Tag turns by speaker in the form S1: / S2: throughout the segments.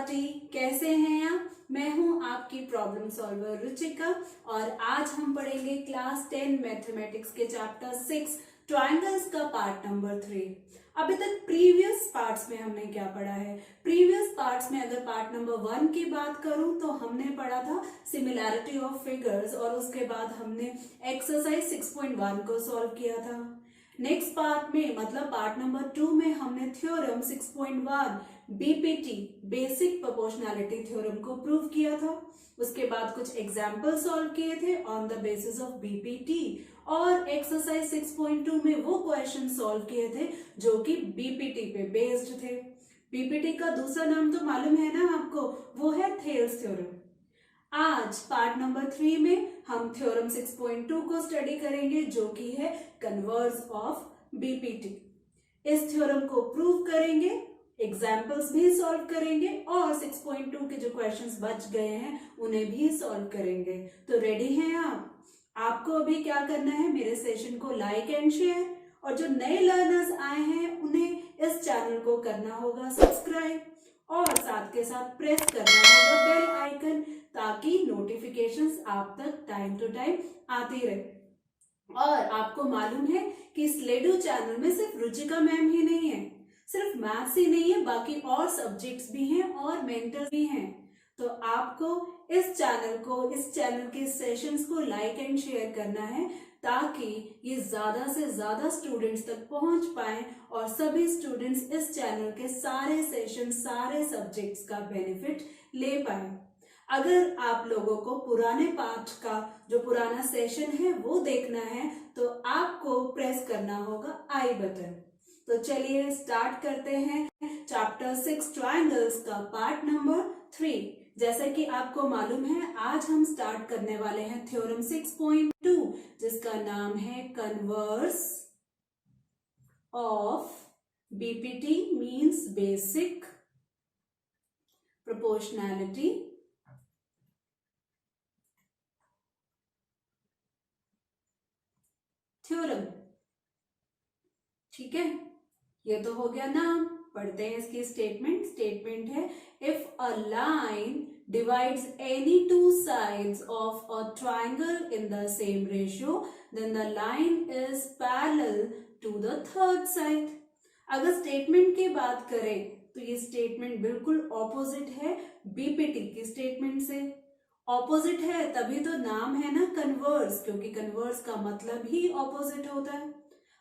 S1: Everybody, कैसे हैं आप? मैं हूं आपकी प्रॉब्लम सॉल्वर रुचिका और आज हम पढ़ेंगे क्लास 10 मैथमेटिक्स के चैप्टर 6 ट्रायंगल्स का पार्ट नंबर 3। अभी तक प्रीवियस पार्ट्स में हमने क्या पढ़ा है? प्रीवियस पार्ट्स में अगर पार्ट नंबर 1 की बात करूं तो हमने पढ़ा था सिमिलैरिटी ऑफ फिगर्स और उसके बाद हमने एक्सरसाइज 6.1 को सॉल्व किया था। नेक्स्ट पार्ट में मतलब पार्ट नंबर 2 में हमने theorem 6.1 BPT basic proportionality theorem को प्रूव किया था। उसके बाद कुछ एग्जाम्पल सॉल्व किए थे on the basis of BPT और एक्सरसाइज 6.2 में वो क्वेश्चन सॉल्व किए थे जो कि बीपीटी पे बेस्ड थे। बीपीटी का दूसरा नाम तो मालूम है ना आपको, वो है थेल्स थ्योरम। आज पार्ट नंबर 3 में हम थ्योरम 6.2 को स्टडी करेंगे जो कि है कन्वर्स ऑफ बीपीटी। इस थ्योरम को प्रूव करेंगे, एग्जाम्पल्स भी सॉल्व करेंगे और 6.2 के जो क्वेश्चंस बच गए हैं उन्हें भी सॉल्व करेंगे। तो रेडी हैं आप? आपको अभी क्या करना है, मेरे सेशन को लाइक एंड शेयर और जो नए लर्नर्स आए हैं उन्हें इस चैनल को करना होगा सब्सक्राइब और साथ के साथ प्रेस करना होगा बेल आइकन ताकि नोटिफिकेशंस आप तक टाइम टू टाइम आती रहे। और आपको मालूम है कि स्लेडू चैनल में सिर्फ रुचिका मैम ही नहीं है, सिर्फ मैथ्स ही नहीं है, बाकी और सब्जेक्ट्स भी हैं और मेंटर्स भी हैं। तो आपको इस चैनल के सेशंस को लाइक एंड शेयर करना है ताकि ये ज्यादा से ज्यादा स्टूडेंट्स तक पहुंच पाए और सभी स्टूडेंट्स इस चैनल के सारे सेशन सारे सब्जेक्ट्स का बेनिफिट ले पाए। अगर आप लोगों को पुराने पाठ का जो पुराना सेशन है वो देखना है तो आपको प्रेस करना होगा आई बटन। तो चलिए स्टार्ट करते हैं चैप्टर 6 ट्रायंगल्स का पार्ट नंबर 3। जैसा कि आपको मालूम है आज हम स्टार्ट करने वाले हैं थ्योरम 6.2 जिसका नाम है converse of BPT means basic proportionality theorem. ठीक है, ये तो हो गया नाम। पढ़ते हैं इसकी स्टेटमेंट है if a line divides any two sides of a triangle in the same ratio then the line is parallel to the third side। अगर स्टेटमेंट की बात करें तो ये स्टेटमेंट बिल्कुल ऑपोजिट है बीपीटी की स्टेटमेंट से। ऑपोजिट है तभी तो नाम है ना कन्वर्स, क्योंकि कन्वर्स का मतलब ही ऑपोजिट होता है।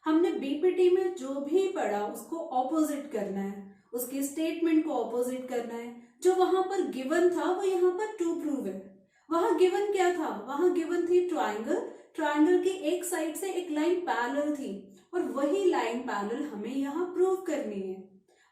S1: हमने बीपीटी में जो भी पढ़ा उसको ऑपोजिट करना है, उसकी स्टेटमेंट को ऑपोजिट करना है। जो वहां पर गिवन था वो यहाँ पर टू प्रूव है। वहां गिवन क्या था? वहां गिवन थी ट्रायंगल की एक साइड से एक लाइन पैरेलल थी और वही लाइन पैरेलल हमें यहाँ प्रूव करनी है।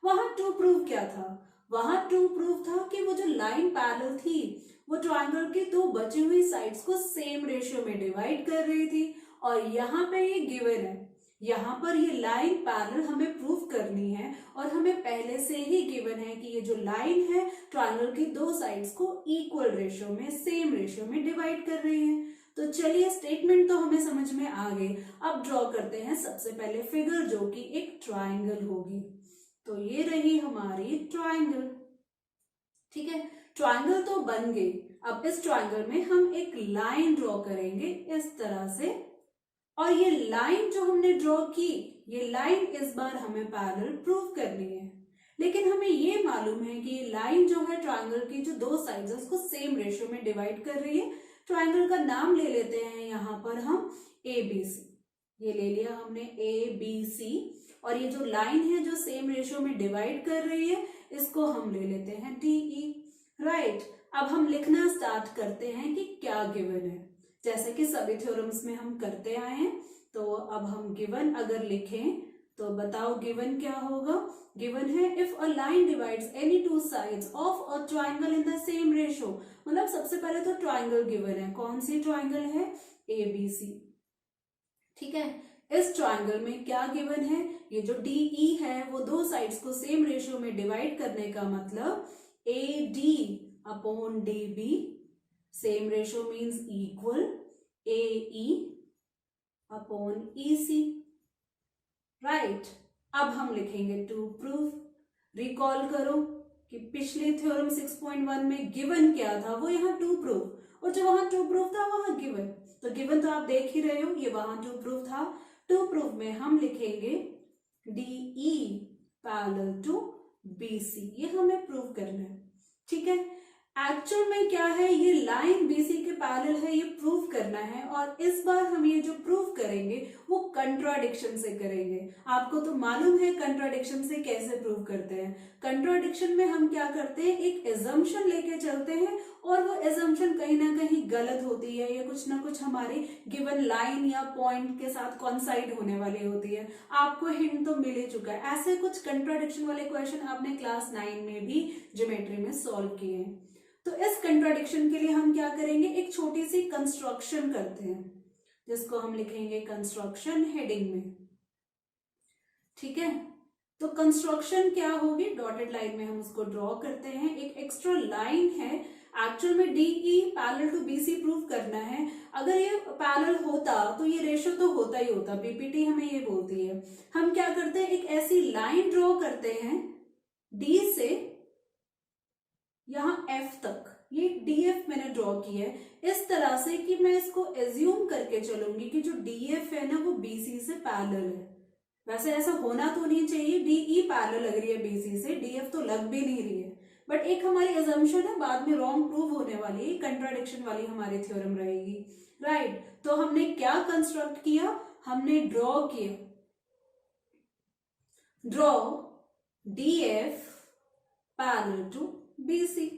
S1: वहां टू प्रूव क्या था? वहां टू प्रूव था कि वो जो लाइन पैरेलल थी वो ट्रायंगल की दो बची हुई साइड्स को सेम रेशियो में डिवाइड कर रही थी और यहाँ पे ये गिवन है। यहाँ पर ये लाइन पैरेलल हमें प्रूव करनी है और हमें पहले से ही गिवन है कि ये जो लाइन है ट्रायंगल की दो साइड्स को इक्वल रेशियो में सेम रेशियो में डिवाइड कर रही है। तो चलिए स्टेटमेंट तो हमें समझ में आ गई। अब ड्रॉ करते हैं सबसे पहले फिगर जो कि एक ट्रायंगल होगी। तो ये रही हमारी ट्रायंगल। ठीक है, ट्रायंगल तो बन गई। अब इस ट्रायंगल में हम एक लाइन ड्रॉ करेंगे इस तरह से और ये लाइन जो हमने ड्रॉ की ये लाइन इस बार हमें पैरेलल प्रूव करनी है। लेकिन हमें ये मालूम है कि ये लाइन जो है ट्रायंगल की जो दो साइड्स है उसको सेम रेशियो में डिवाइड कर रही है। ट्रायंगल का नाम ले लेते हैं यहाँ पर हम ABC। ये ले लिया हमने ABC और ये जो लाइन है जो सेम रेशियो में डिवाइड कर रही है इसको हम ले लेते हैं DE। राइट, अब हम लिखना स्टार्ट करते हैं कि क्या गिवन है। जैसे कि सभी थ्योरम्स में हम करते आए हैं। तो अब हम गिवन अगर लिखें तो बताओ गिवन क्या होगा। गिवन है if a line divides any two sides of a triangle in the same ratio. मतलब सबसे पहले तो ट्रायंगल गिवन है, कौन सी ट्रायंगल है? ABC। ठीक है, इस ट्रायंगल में क्या गिवन है? ये जो DE है वो दो साइड्स को सेम रेशियो में डिवाइड करने का मतलब AD upon DB same ratio means equal AE upon EC। Right, अब हम लिखेंगे टू प्रूव। रिकॉल करो कि पिछले थ्योरम 6.1 में गिवन क्या था, वो यहाँ टू प्रूफ, और जो वहां टू प्रूफ था वहां गिवन, तो गिवन तो आप देख ही रहे हो, ये वहां टू प्रूफ था। टू प्रूफ में हम लिखेंगे DE पैरेलल टू BC, ये हमें प्रूव करना है, ठीक है। एक्चुअल में क्या है, ये लाइन BC के पैरेलल है, ये प्रूव करना है, और इस बार हम ये जो प्रूव करेंगे वो कंट्राडिक्शन से करेंगे। आपको तो मालूम है कंट्राडिक्शन से कैसे प्रूव करते हैं। कंट्राडिक्शन में हम क्या करते हैं, एक एजम्पशन लेके चलते हैं, और वो एजम्पशन कहीं ना कहीं गलत होती है, या कुछ ना कुछ हमारी गिवन लाइन या पॉइंट के साथ कॉन्साइड होने वाली होती है। आपको हिंट तो मिल ही चुका है, ऐसे कुछ कंट्राडिक्शन वाले क्वेश्चन आपने क्लास 9 में भी ज्योमेट्री में सॉल्व किए हैं। तो इस कंट्राडिक्शन के लिए हम क्या करेंगे, एक छोटी सी कंस्ट्रक्शन करते हैं, जिसको हम लिखेंगे कंस्ट्रक्शन हेडिंग में, ठीक है। तो कंस्ट्रक्शन क्या होगी, डॉटेड लाइन में हम उसको ड्रॉ करते हैं। एक एक्स्ट्रा लाइन है, एक्चुअल में DE parallel to BC prove करना है। अगर ये पैरेलल होता तो ये रेशियो तो होता ही होता, BPT हमें ये बोलती है। हम क्या करते हैं, एक ऐसी लाइन ड्रॉ करते हैं D से यहाँ F तक, ये DF मैंने ड्रॉ की है इस तरह से कि मैं इसको एज्यूम करके चलूंगी कि जो DF है ना वो BC से पैरेलल है। वैसे ऐसा होना तो नहीं चाहिए, DE पैरेलल लग रही है BC से, DF तो लग भी नहीं रही है, बट एक हमारी एजम्पशन है, बाद में रॉन्ग प्रूव होने वाली है, कंट्राडिक्शन वाली हमारी थ्योरम रहेगी, राइट। तो हमने क्या कंस्ट्रक्ट किया, हमने ड्रॉ किया, draw DF parallel to BC,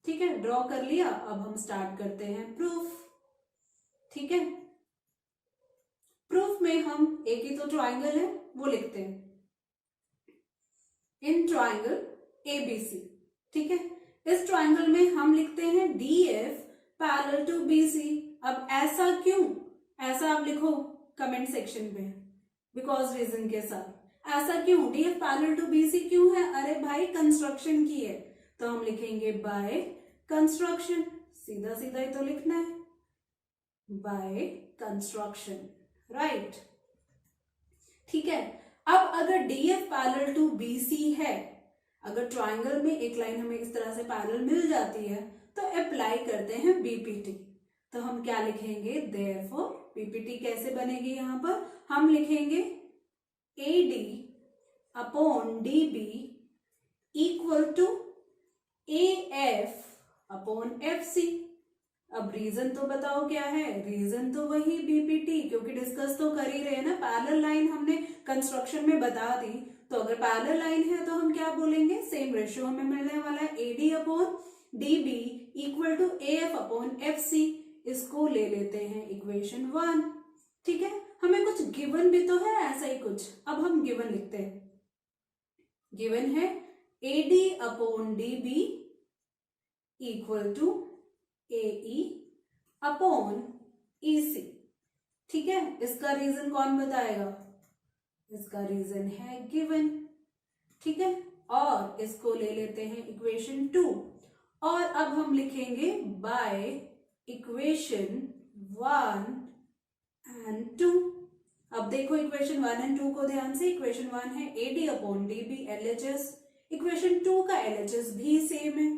S1: ठीक है, ड्रॉ कर लिया। अब हम स्टार्ट करते हैं प्रूफ, ठीक है। प्रूफ में हम एक ही तो ट्राइंगल है वो लिखते हैं, इन ट्राइंगल ABC, ठीक है। इस ट्राइंगल में हम लिखते हैं DF पैरेलल टू BC। अब ऐसा क्यों, ऐसा आप लिखो कमेंट सेक्शन में, बिकॉज रीजन के साथ। ऐसा क्यों, DF पैरेलल टू BC क्यों है, अरे भाई कंस्ट्रक्शन की है, तो हम लिखेंगे बाय कंस्ट्रक्शन, सीधा सीधा ही तो लिखना है, बाय कंस्ट्रक्शन, राइट, ठीक है। अब अगर DF पैरेलल टू BC है, अगर ट्राइंगल में एक लाइन हमें इस तरह से पैरेलल मिल जाती है, तो अप्लाई करते हैं BPT। तो हम क्या लिखेंगे, देयरफॉर BPT कैसे बनेगी, यहां पर हम लिखेंगे AD upon DB equal to AF upon FC। अब रीजन तो बताओ क्या है, रीजन तो वही BPT, क्योंकि डिस्कस तो कर ही रहे हैं ना, पैरेलल लाइन हमने कंस्ट्रक्शन में बता दी, तो अगर पैरेलल लाइन है तो हम क्या बोलेंगे, सेम रेशियो हमें मिलने वाला है, AD upon DB equal to AF upon FC। इसको ले लेते हैं इक्वेशन 1, ठीक है। हमें कुछ गिवन भी तो है, ऐसा ही कुछ, अब हम गिवन लिखते हैं। गिवन है AD upon DB equal to AE upon EC, ठीक है। इसका रीजन कौन बताएगा, इसका रीजन है गिवन, ठीक है। और इसको ले लेते हैं इक्वेशन 2, और अब हम लिखेंगे बाय इक्वेशन 1 एंड 2। अब देखो इक्वेशन 1 एंड 2 को ध्यान से, इक्वेशन 1 है AD upon DB LHS, equation 2 का LHS भी सेम है।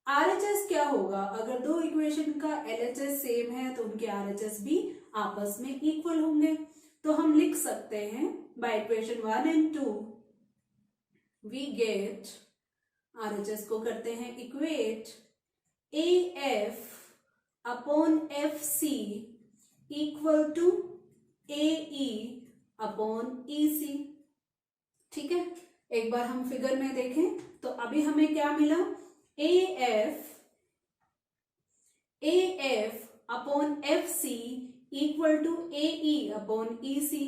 S1: RHS क्या होगा, अगर दो इक्वेशन का LHS सेम है तो उनके RHS भी आपस में इक्वल होंगे। तो हम लिख सकते हैं by equation 1 and 2 we get, RHS को करते हैं equate, AF upon FC equal to AE upon EC, ठीक है। एक बार हम फिगर में देखें तो अभी हमें क्या मिला, AF upon FC equal to AE upon EC।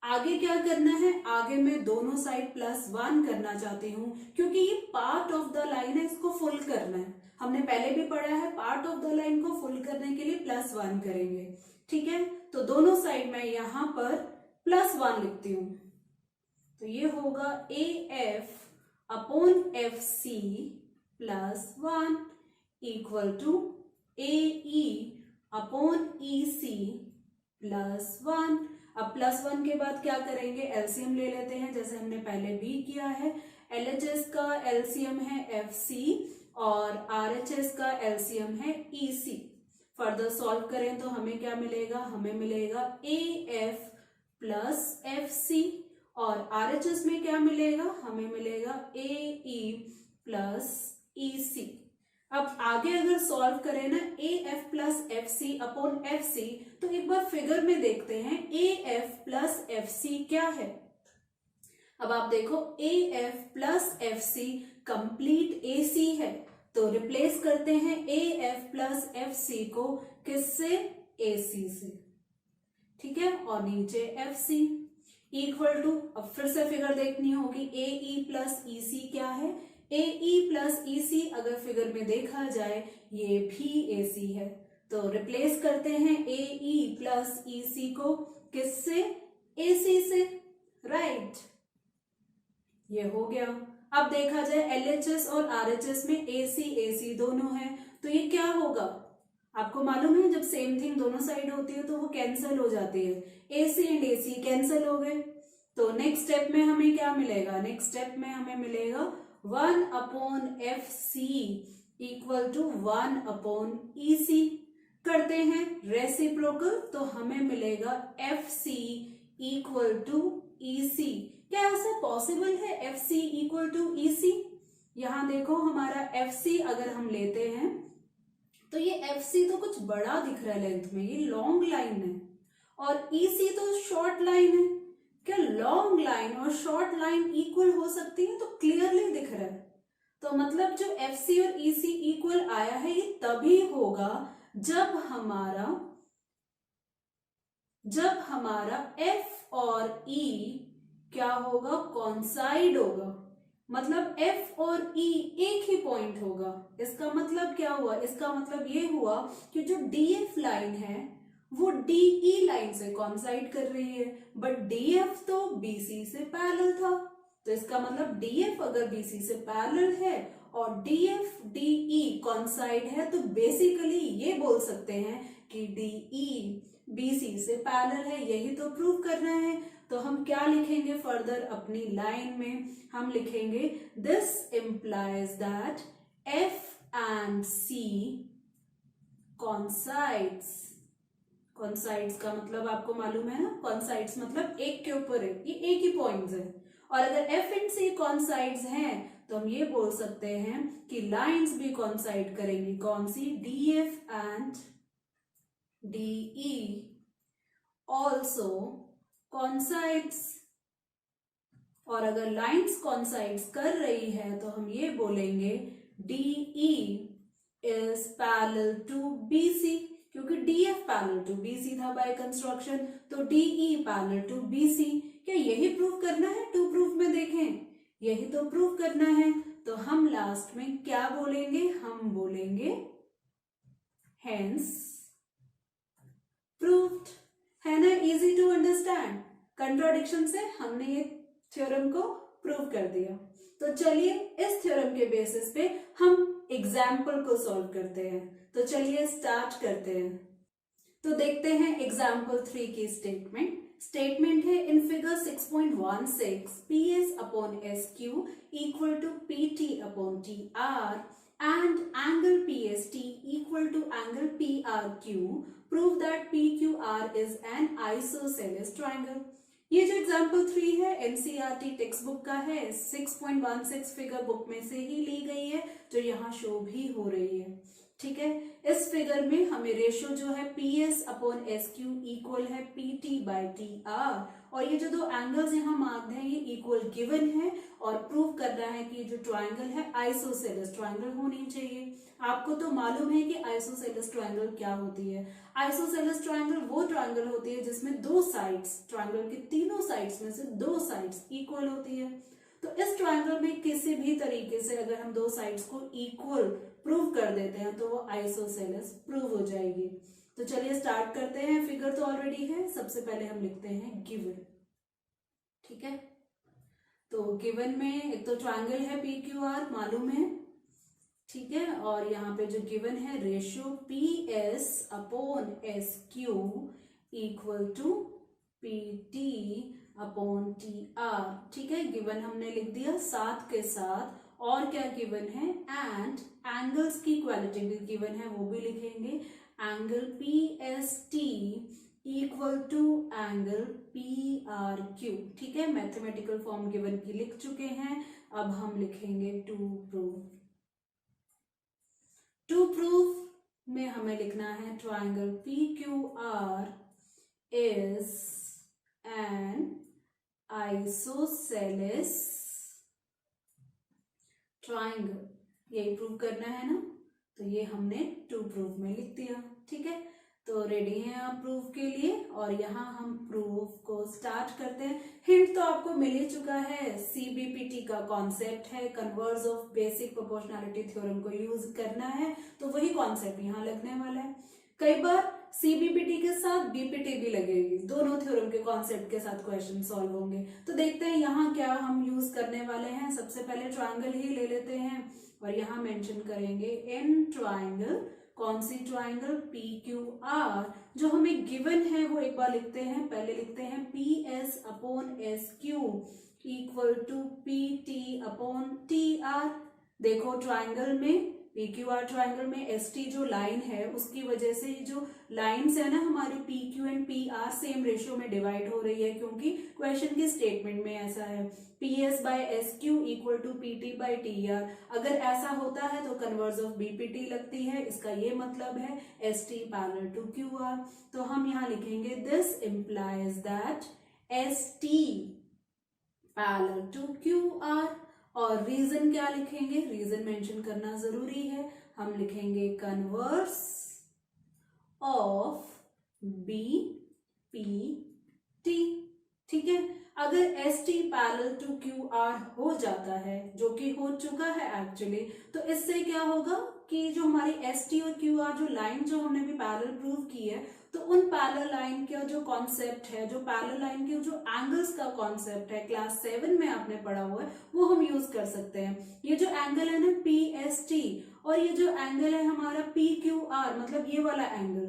S1: आगे क्या करना है, आगे मैं दोनों साइड +1 करना चाहती हूँ, क्योंकि ये पार्ट ऑफ द लाइन है, इसको फुल करना है। हमने पहले भी पढ़ा है, पार्ट ऑफ द लाइन को फुल करने के लिए +1 करेंगे, ठीक है। तो दोनों साइड में यहां पर +1 लिखती हूं, तो ये होगा AF upon FC +1 equal to AE upon EC +1। अब +1 के बाद क्या करेंगे, एलसीएम ले लेते हैं, जैसे हमने पहले भी किया है। LHS का एलसीएम है FC और RHS का एलसीएम है EC। फर्दर सॉल्व करें तो हमें क्या मिलेगा, हमें मिलेगा AF प्लस FC और RHS में क्या मिलेगा, हमें मिलेगा AE प्लस EC। अब आगे अगर सॉल्व करें ना AF plus FC upon FC, तो एक बार फिगर में देखते हैं AF प्लस FC क्या है। अब आप देखो AF plus FC complete AC है, तो रिप्लेस करते हैं AF प्लस FC को किससे, AC से, ठीक है। और नीचे FC इक्वल टू, अब फिर से फिगर देखनी होगी, AE प्लस EC क्या है, AE प्लस EC अगर फिगर में देखा जाए ये भी AC है, तो रिप्लेस करते हैं AE प्लस EC को किससे, AC से, राइट। ये हो गया। अब देखा जाए LHS और RHS में AC दोनों है, तो ये क्या होगा, आपको मालूम है जब सेम थिंग दोनों साइड होती है तो वो कैंसिल हो जाती है, AC एंड AC कैंसिल हो गए। तो नेक्स्ट स्टेप में हमें क्या मिलेगा, नेक्स्ट स्टेप में हमें मिलेगा 1 upon FC equal to 1 upon EC। करते हैं रेसिप्रोकल तो हमें मिलेगा FC इक्वल टू EC। क्या ऐसा पॉसिबल है FC इक्वल टू EC? यहां देखो हमारा FC अगर हम लेते हैं तो ये FC तो कुछ बड़ा दिख रहा है लेंथ में, ये लॉन्ग लाइन है, और EC तो शॉर्ट लाइन है। क्या लॉन्ग लाइन और शॉर्ट लाइन इक्वल हो सकती है? तो क्लियरली दिख रहा है। तो मतलब जो FC और EC इक्वल आया है ये तभी होगा जब हमारा F और E क्या होगा, कॉन्साइड होगा। मतलब F और E एक ही पॉइंट होगा। इसका मतलब क्या हुआ, इसका मतलब ये हुआ कि जो DF लाइन है वो DE लाइन से कॉन्साइड कर रही है, बट DF तो BC से पैरेलल था। तो इसका मतलब DF अगर BC से पैरेलल है और DF DE कॉन्साइड है, तो बेसिकली ये बोल सकते हैं कि DE BC से पैरेलल है। यही तो प्रूव करना है। तो हम क्या लिखेंगे फर्दर अपनी लाइन में, हम लिखेंगे this implies that F and C कॉन्साइड्स। कॉन्साइड्स का मतलब आपको मालूम है ना, कॉन्साइड्स मतलब एक के ऊपर है, ये एक ही पॉइंट्स है। और अगर F and C कॉन्साइड्स हैं तो हम ये बोल सकते हैं कि लाइंस भी कॉन्साइड करेंगी। कौन सी, DF एंड DE ऑल्सो कॉन्साइड्स। और अगर लाइंस कॉन्साइड्स कर रही है तो हम ये बोलेंगे DE is parallel to BC, क्योंकि DF पैरेलल टू BC था बाय कंस्ट्रक्शन, तो DE पैरेलल टू BC। क्या यही प्रूव करना है? टू प्रूफ में देखें, यही तो प्रूव करना है। तो हम लास्ट में क्या बोलेंगे, हम बोलेंगे हेंस प्रूव्ड। है ना, इजी टू अंडरस्टैंड। कंट्राडिक्शन से हमने ये थ्योरम को प्रूव कर दिया। तो चलिए इस थ्योरम के बेसिस पे हम एग्जाम्पल को सॉल्व करते हैं। तो चलिए स्टार्ट करते हैं। तो देखते हैं एग्जाम्पल 3 की स्टेटमेंट। स्टेटमेंट है in figure 6.16 PS upon SQ equal to PT upon TR and angle PST equal to angle PRQ, prove that PQR is an isosceles triangle। ये जो एग्जाम्पल 3 है NCERT टेक्स्ट बुक का है, 6.16 figure book में से ही ली गई है, जो यहाँ शो भी हो रही है। ठीक है, इस फिगर में हमें रेशियो जो है PS अपॉन SQ इक्वल है PT बाई TR, और ये जो दो एंगल्स यहाँ मार्क्ड हैं ये इक्वल गिवन है, और प्रूव कर रहा है कि जो ट्राइंगल है आइसोसेलेस ट्राइंगल होनी चाहिए। आपको तो मालूम है कि आइसोसेलेस ट्राइंगल क्या होती है। आइसोसेलेस ट्राइंगल वो ट्राइंगल होती है जिसमें दो साइड्स, ट्राइंगल के तीनों साइड्स में से दो साइड्स इक्वल होती है। तो इस ट्राइंगल में किसी भी तरीके से अगर हम दो साइड्स को इक्वल प्रूव कर देते हैं तो वो आइसोसेलेस प्रूव हो जाएगी। तो चलिए स्टार्ट करते हैं। फिगर तो ऑलरेडी है, सबसे पहले हम लिखते हैं गिवन। ठीक है, तो गिवन में एक तो ट्राइंगल है PQR मालूम है, ठीक है, और यहाँ पे जो गिवन है ratio PS upon SQ equal to P T upon T R. ठीक है, गिवन हमने लिख दिया, साथ के साथ और क्या गिवन है, एंड एंगल्स की क्वालिटी भी गिवन है, वो भी लिखेंगे। Angle P S T equal to angle P R Q. ठीक है, मैथमेटिकल फॉर्म गिवन की लिख चुके हैं, अब हम लिखेंगे टू प्रूफ। टू प्रूफ में हमें लिखना है triangle P Q are is an isosceles triangle, यही प्रूव करना है ना, तो ये हमने टू प्रूफ में लिख दिया। ठीक है, तो रेडी हैं आप प्रूफ के लिए, और यहाँ हम प्रूफ को स्टार्ट करते हैं। हिंट तो आपको मिल ही चुका है, सीबीपीटी का कॉन्सेप्ट है, converse of basic proportionality theorem को यूज करना है, तो वही कॉन्सेप्ट यहाँ लगने वाला है। कई बार सीबीपीटी के साथ बीपीटी भी लगेगी, दोनों थ्योरम के कॉन्सेप्ट के साथ क्वेश्चन सॉल्व होंगे। तो देखते हैं यहाँ क्या हम यूज करने वाले हैं। सबसे पहले ट्राइंगल ही ले लेते हैं, और यहाँ मेंशन करेंगे इन ट्राइंगल, कौन सी ट्राइंगल, पी क्यू आर। जो हमें गिवन है वो एक बार लिखते हैं, पहले लिखते हैं P S upon S Q equal to P T upon T R. देखो ट्राइंगल में, पी क्यू आर ट्राइंगल में एस टी जो लाइन है उसकी वजह से जो लाइन्स है ना हमारी P Q and P R same ratio में डिवाइड हो रही है, क्योंकि क्वेश्चन के स्टेटमेंट में ऐसा है, P S by S Q equal to P T by T R. अगर ऐसा होता है तो कन्वर्स ऑफ बीपीटी लगती है, इसका ये मतलब है S T parallel to Q R. तो हम यहाँ लिखेंगे this implies that S T parallel to Q R. और रीजन क्या लिखेंगे, रीजन मेंशन करना जरूरी है, हम लिखेंगे converse of B P T. ठीक है, अगर S T parallel to Q R हो जाता है, जो कि हो चुका है एक्चुअली, तो इससे क्या होगा कि जो हमारी एस टी और क्यू आर जो लाइन जो हमने भी पैरेलल प्रूव की है, तो उन पैरेलल लाइन का जो कॉन्सेप्ट है, जो पैरेलल लाइन के जो एंगल्स का कॉन्सेप्ट है क्लास 7 में आपने पढ़ा हुआ है, वो हम यूज कर सकते हैं। ये जो एंगल है ना पी एस टी, और ये जो एंगल है हमारा पी क्यू आर, मतलब ये वाला एंगल,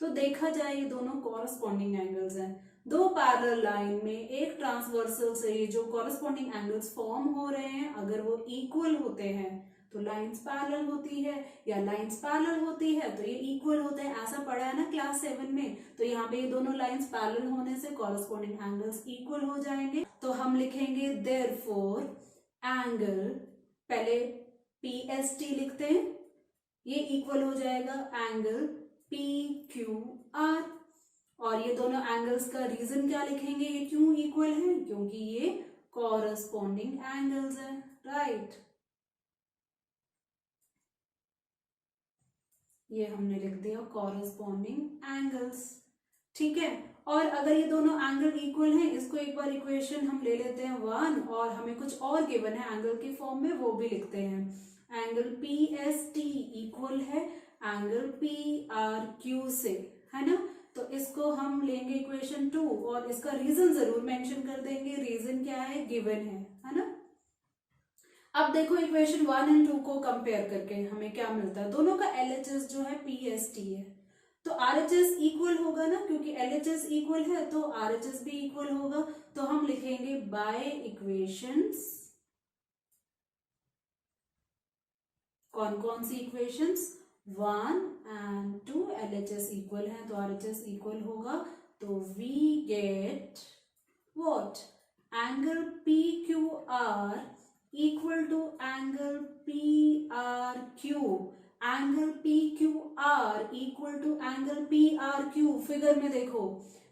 S1: तो देखा जाए ये दोनों कॉरस्पॉन्डिंग एंगल्स हैं। दो पैरेलल लाइन में एक ट्रांसवर्सल से ये जो कॉरस्पॉन्डिंग एंगल्स फॉर्म हो रहे हैं, अगर वो इक्वल होते हैं तो लाइंस पैरेलल होती है, या लाइंस पैरेलल होती है तो ये इक्वल होते हैं, ऐसा पढ़ा है ना क्लास 7 में। तो यहाँ पे ये दोनों लाइंस पैरेलल होने से कॉरस्पॉन्डिंग एंगल्स इक्वल हो जाएंगे। तो हम लिखेंगे देयरफॉर एंगल, पहले पी एस टी लिखते हैं, ये इक्वल हो जाएगा एंगल पी क्यू आर। और ये दोनों एंगल्स का रीजन क्या लिखेंगे, ये क्यों इक्वल है, क्योंकि ये कॉरस्पॉन्डिंग एंगल्स है, राइट। ये हमने लिख दिया कॉरस्पॉन्डिंग एंगल्स। ठीक है, और अगर ये दोनों एंगल इक्वल हैं, इसको एक बार इक्वेशन हम ले लेते हैं 1, और हमें कुछ और गिवन है एंगल के फॉर्म में, वो भी लिखते हैं। Angle P S T equal है एंगल पी आर क्यू से, है ना। तो इसको हम लेंगे इक्वेशन 2, और इसका रीजन जरूर मेंशन कर देंगे, रीजन क्या है, गिवन है ना। अब देखो इक्वेशन 1 एंड 2 को कंपेयर करके हमें क्या मिलता है, दोनों का LHS जो है PST है, तो RHS इक्वल होगा ना, क्योंकि LHS इक्वल है तो RHS भी इक्वल होगा। तो हम लिखेंगे बाय इक्वेशंस, कौन कौन सी इक्वेशंस, 1 एंड 2, LHS इक्वल है तो RHS इक्वल होगा। तो we get what, angle PQR equal to angle PRQ, angle PQR equal to angle PRQ। Figure में देखो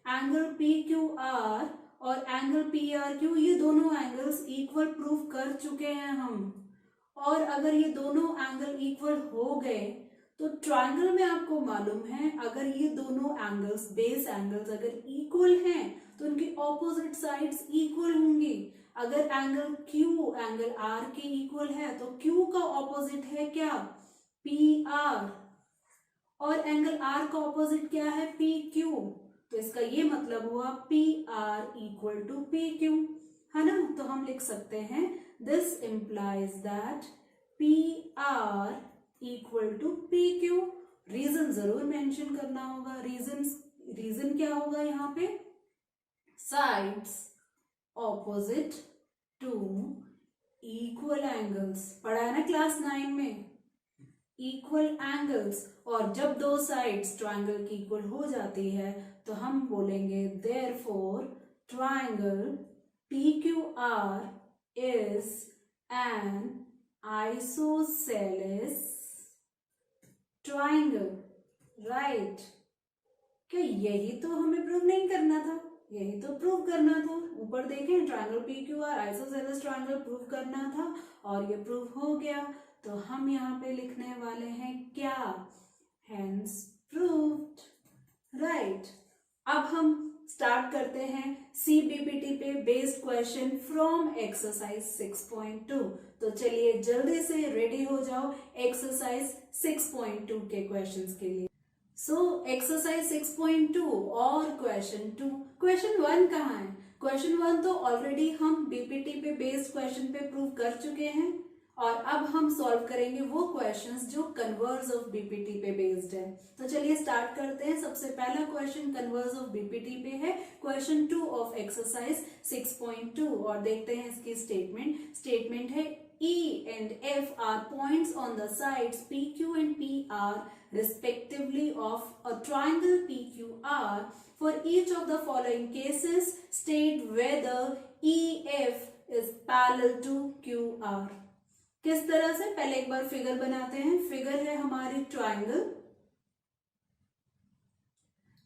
S1: एंगल PQR और एंगल PRQ, ये दोनों एंगल्स इक्वल प्रूफ कर चुके हैं हम। और अगर ये दोनों एंगल इक्वल हो गए तो ट्रायंगल में आपको मालूम है, अगर ये दोनों एंगल्स, बेस एंगल्स अगर इक्वल हैं तो उनकी ऑपोजिट साइड्स इक्वल होंगी। अगर एंगल Q एंगल R के इक्वल है तो Q का ऑपोजिट है क्या, PR, और एंगल R का ऑपोजिट क्या है, PQ। तो इसका ये मतलब हुआ PR इक्वल टू PQ, है ना। तो हम लिख सकते हैं this implies that PR equal to PQ। Reason जरूर मेंशन करना होगा, रीजन क्या होगा यहाँ पे, sides opposite to equal angles. पढ़ा है ना क्लास 9 में, इक्वल एंगल्स। और जब दो साइड्स ट्रायंगल की इक्वल हो जाती है तो हम बोलेंगे therefore triangle PQR is an isosceles triangle, right? क्या यही तो हमें प्रूव नहीं करना था, यही तो प्रूव करना था। ऊपर देखें triangle PQR isosceles triangle prove करना था और ये प्रूव हो गया। तो हम यहाँ पे लिखने वाले हैं क्या, हेंस प्रूव्ड, राइट। अब हम स्टार्ट करते हैं CBPT पे बेस्ड क्वेश्चन फ्रॉम एक्सरसाइज 6.2। तो चलिए जल्दी से रेडी हो जाओ एक्सरसाइज 6.2 के क्वेश्चंस के लिए। सो एक्सरसाइज 6.2 और क्वेश्चन 2। क्वेश्चन 1 कहाँ है? क्वेश्चन 1 तो ऑलरेडी हम BPT पे बेस्ड क्वेश्चन पे प्रूव कर चुके हैं और अब हम सॉल्व करेंगे वो क्वेश्चंस जो कन्वर्स ऑफ BPT पे बेस्ड है। तो चलिए स्टार्ट करते हैं। सबसे पहला क्वेश्चन कन्वर्स ऑफ BPT पे है, क्वेश्चन 2 ऑफ एक्सरसाइज 6.2 और देखते हैं इसकी स्टेटमेंट। स्टेटमेंट है E and F are points on the sides PQ and PR respectively of a triangle PQR. For each of the following cases, state whether EF is parallel to QR. किस तरह से? पहले एक बार figure बनाते हैं। Figure है हमारी triangle,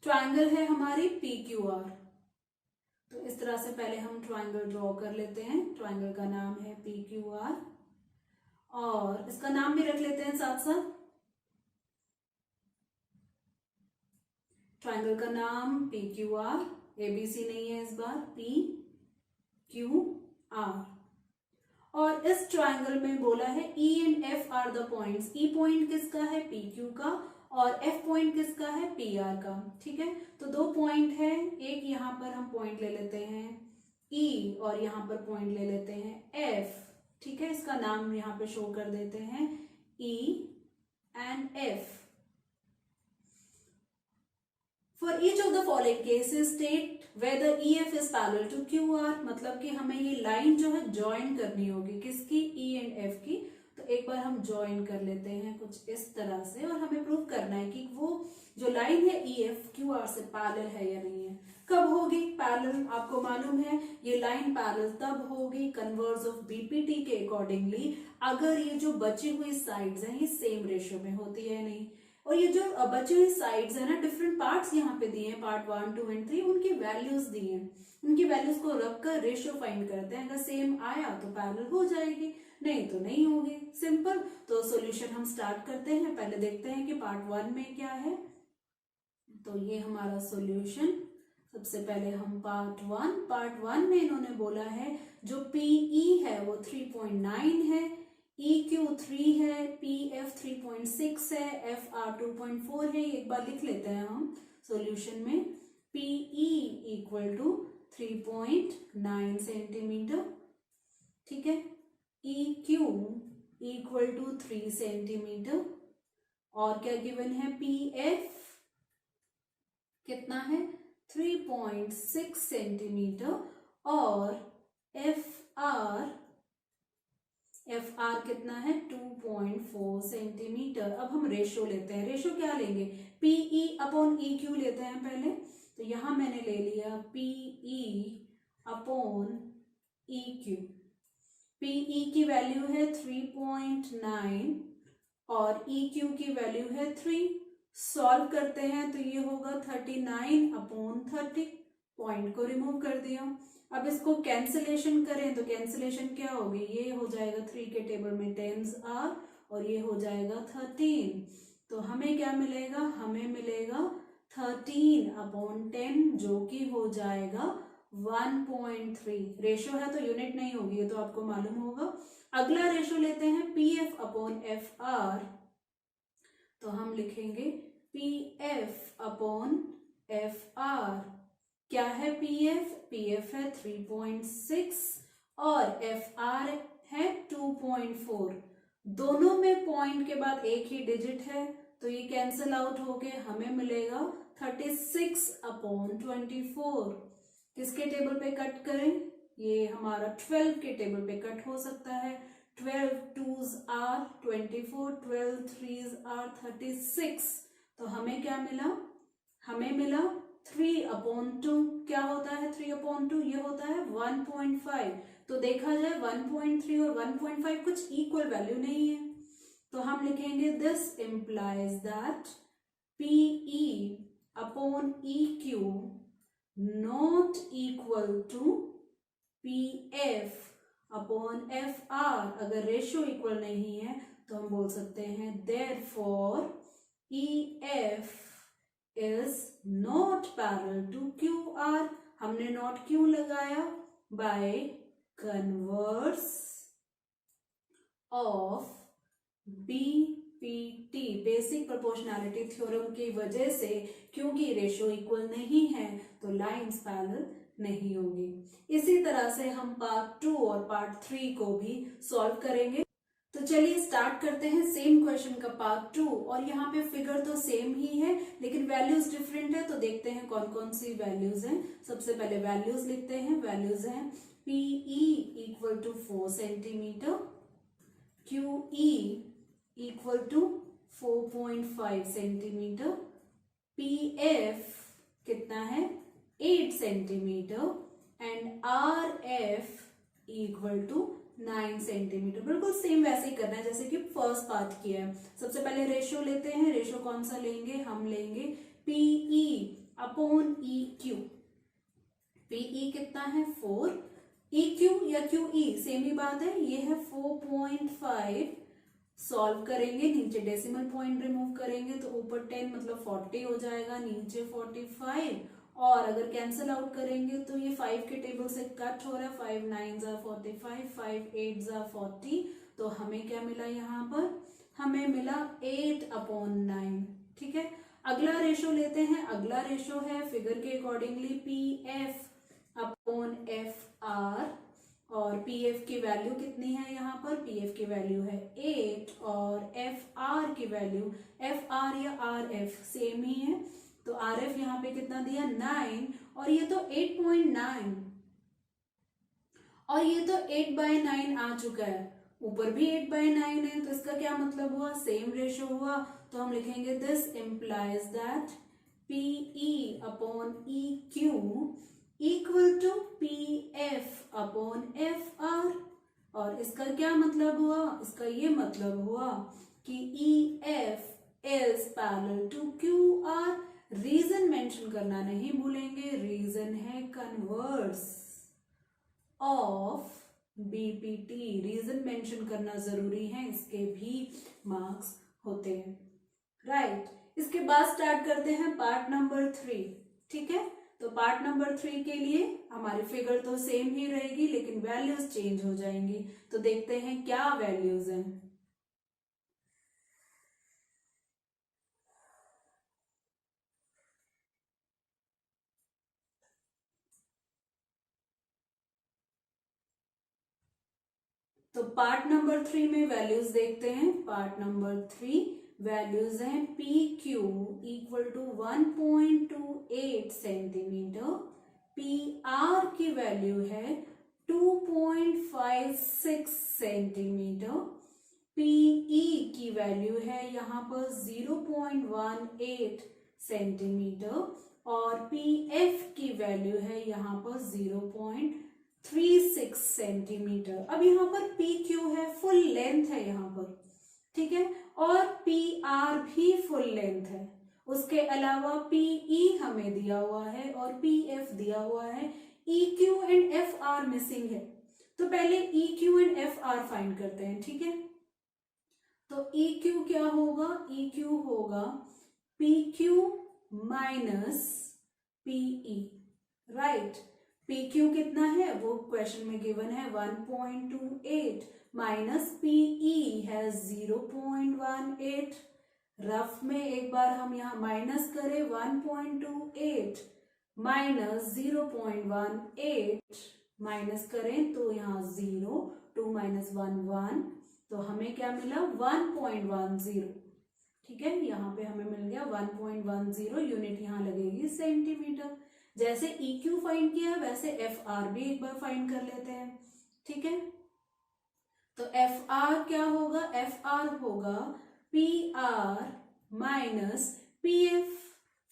S1: triangle है हमारी PQR। तो इस तरह से पहले हम ट्रायंगल ड्रॉ कर लेते हैं। ट्रायंगल का नाम है PQR और इसका नाम भी रख लेते हैं साथ साथ। ट्रायंगल का नाम PQR, ABC नहीं है इस बार, PQR। और इस ट्रायंगल में बोला है E and F are the points. E point किसका है? PQ का, और F पॉइंट किसका है? PR का। ठीक है, तो दो पॉइंट है, एक यहाँ पर हम पॉइंट ले लेते हैं E और यहाँ पर पॉइंट ले लेते हैं F। ठीक है, इसका नाम यहाँ पे शो कर देते हैं E and F। For each of the following cases state whether EF is parallel to QR। मतलब कि हमें ये लाइन जो है ज्वाइन करनी होगी, किसकी? E एंड F की। तो एक बार हम ज्वाइन कर लेते हैं कुछ इस तरह से और हमें प्रूव करना है कि वो जो लाइन है EF QR से पैरेलल है या नहीं है। कब होगी पैरेलल? आपको मालूम है ये लाइन पैरेलल तब होगी कन्वर्स ऑफ BPT के अकॉर्डिंगली अगर ये जो बची हुई साइड्स हैं ये सेम रेशियो में होती है नहीं। और ये जो बची हुई साइड्स है ना, डिफरेंट पार्ट्स यहाँ पे दिए हैं, पार्ट 1, 2 एंड 3, उनकी वैल्यूज दी हैं। उनकी वैल्यूज को रखकर रेशियो फाइंड करते हैं। अगर सेम आया तो पैरेलल हो जाएगी, नहीं तो नहीं होगी। सिंपल। तो सॉल्यूशन हम स्टार्ट करते हैं। पहले देखते हैं कि पार्ट 1 में क्या है। तो ये हमारा सॉल्यूशन। सबसे पहले हम पार्ट 1 में इन्होंने बोला है जो PE है वो 3.9 है, EQ 3 है, PF 3.6 है, FR 2.4 है। एक बार लिख लेते हैं हम सॉल्यूशन में। PE इक्वल टू 3.9 सेंटीमीटर, ठीक है। EQ इक्वल टू 3 सेंटीमीटर और क्या गिवन है? PF कितना है? 3.6 सेंटीमीटर और FR कितना है? 2.4 सेंटीमीटर। अब हम रेशो लेते हैं। रेशो क्या लेंगे? PE अपॉन EQ लेते हैं पहले। तो यहां मैंने ले लिया PE अपॉन EQ। PE की वैल्यू है 3.9 और EQ की वैल्यू है 3। सॉल्व करते हैं तो ये होगा 39 अपॉन 30। पॉइंट को रिमूव कर दिया। अब इसको कैंसिलेशन करें तो कैंसिलेशन क्या होगी? ये हो जाएगा 3 के टेबल में 10s आर और ये हो जाएगा 13। तो हमें क्या मिलेगा? हमें मिलेगा 13 अपॉन 10 जो कि हो जाएगा 1.3। रेशो है तो यूनिट नहीं होगी, ये तो आपको मालूम होगा। अगला रेशो लेते हैं PF अपॉन FR। तो हम लिखेंगे PF अपॉन FR। क्या है PF? PF है 3.6 और FR है 2.4। दोनों में पॉइंट के बाद एक ही डिजिट है तो ये कैंसिल आउट होके हमें मिलेगा 36 अपॉन 24। किसके टेबल पे कट करें? ये हमारा 12 के टेबल पे कट हो सकता है। 12 2s are 24, 12 3s are 36। तो हमें क्या मिला? हमें मिला 3/2। क्या होता है 3/2? ये होता है 1.5। तो देखा जाए 1.3 और 1.5 कुछ इक्वल वैल्यू नहीं है, तो हम लिखेंगे this implies that PE upon EQ not equal to PF upon FR। अगर रेशियो इक्वल नहीं है तो हम बोल सकते हैं therefore EF is not parallel to QR। हमने नॉट क्यों लगाया? by converse of BPT basic proportionality theorem की वजह से, क्योंकि रेशियो इक्वल नहीं है तो लाइंस पैरेलल नहीं होगी। इसी तरह से हम पार्ट 2 और पार्ट 3 को भी सॉल्व करेंगे। तो चलिए स्टार्ट करते हैं सेम क्वेश्चन का पार्ट 2। और यहाँ पे फिगर तो सेम ही है लेकिन वैल्यूज डिफरेंट है, तो देखते हैं कौन कौन सी वैल्यूज हैं। सबसे पहले वैल्यूज लिखते हैं। वैल्यूज हैं PE equal to 4 centimetre, QE equal to 4.5 centimetre, PF कितना है 8 centimetre and RF equal to 9 centimetre. बिल्कुल सेम वैसे ही करना है जैसे कि फर्स्ट पार्ट किया है। सबसे पहले रेशियो लेते हैं। रेशियो कौन सा लेंगे? हम लेंगे PE अपॉन EQ। PE कितना है 4, EQ या QE सेम ही बात है, ये है 4.5। सॉल्व करेंगे, नीचे डेसिमल पॉइंट रिमूव करेंगे तो ऊपर 10 मतलब 40 हो जाएगा, नीचे 45। और अगर कैंसिल आउट करेंगे तो ये 5 के टेबल से कट हो रहा है। 5 9s are 45, 5 8s are 40। तो हमें क्या मिला यहाँ पर? हमें मिला 8/9। ठीक है, अगला रेशो लेते हैं। अगला रेशो है फिगर के अकॉर्डिंगली PF अपॉन FR। और PF की वैल्यू कितनी है यहाँ पर? PF की वैल्यू है 8 और FR की वैल्यू, FR या RF सेम ही है, तो RF यहाँ पे कितना दिया 9 और ये तो 8.9 और ये तो 8/9 आ चुका है, ऊपर भी 8/9 है, तो इसका क्या मतलब हुआ? सेम रेशो हुआ। तो हम लिखेंगे this implies that PE upon EQ equal to PF upon FR। और इसका क्या मतलब हुआ? इसका ये मतलब हुआ कि EF is parallel to QR। Reason mention करना नहीं भूलेंगे, रीजन है converse of BPT। Reason mention करना जरूरी है, इसके भी मार्क्स होते हैं, राइट। इसके बाद स्टार्ट करते हैं पार्ट नंबर 3। ठीक है, तो पार्ट नंबर 3 के लिए हमारी फिगर तो सेम ही रहेगी लेकिन वैल्यूज चेंज हो जाएंगी। तो देखते हैं क्या वैल्यूज हैं। तो पार्ट नंबर 3 में वैल्यूज देखते हैं। पार्ट नंबर 3 वैल्यूज हैं PQ equal to 1.28 centimetre, PR की वैल्यू है 2.56 सेंटीमीटर, PE की वैल्यू है यहाँ पर 0.18 सेंटीमीटर और PF की वैल्यू है यहाँ पर 0.36 सेंटीमीटर। अब यहाँ पर PQ है, फुल लेंथ है यहाँ पर, ठीक है, और PR भी फुल लेंथ है। उसके अलावा PE हमें दिया हुआ है और PF दिया हुआ है, EQ एंड FR मिसिंग है। तो पहले EQ एंड FR फाइंड करते हैं। ठीक है, तो EQ क्या होगा? EQ होगा PQ minus PE, right. PQ कितना है वो क्वेश्चन में गिवन है 1.28 माइनस PE है 0.18। रफ में एक बार हम यहाँ माइनस करें 1.28 माइनस 0.18 माइनस करें तो यहाँ 0, 2 माइनस 1 1, तो हमें क्या मिला 1.10। ठीक है, यहाँ पे हमें मिल गया 1.10, यूनिट यहाँ लगेगी सेंटीमीटर। जैसे EQ फाइंड किया है वैसे FR भी एक बार फाइंड कर लेते हैं, ठीक है। तो FR क्या होगा, FR होगा PR माइनस PF।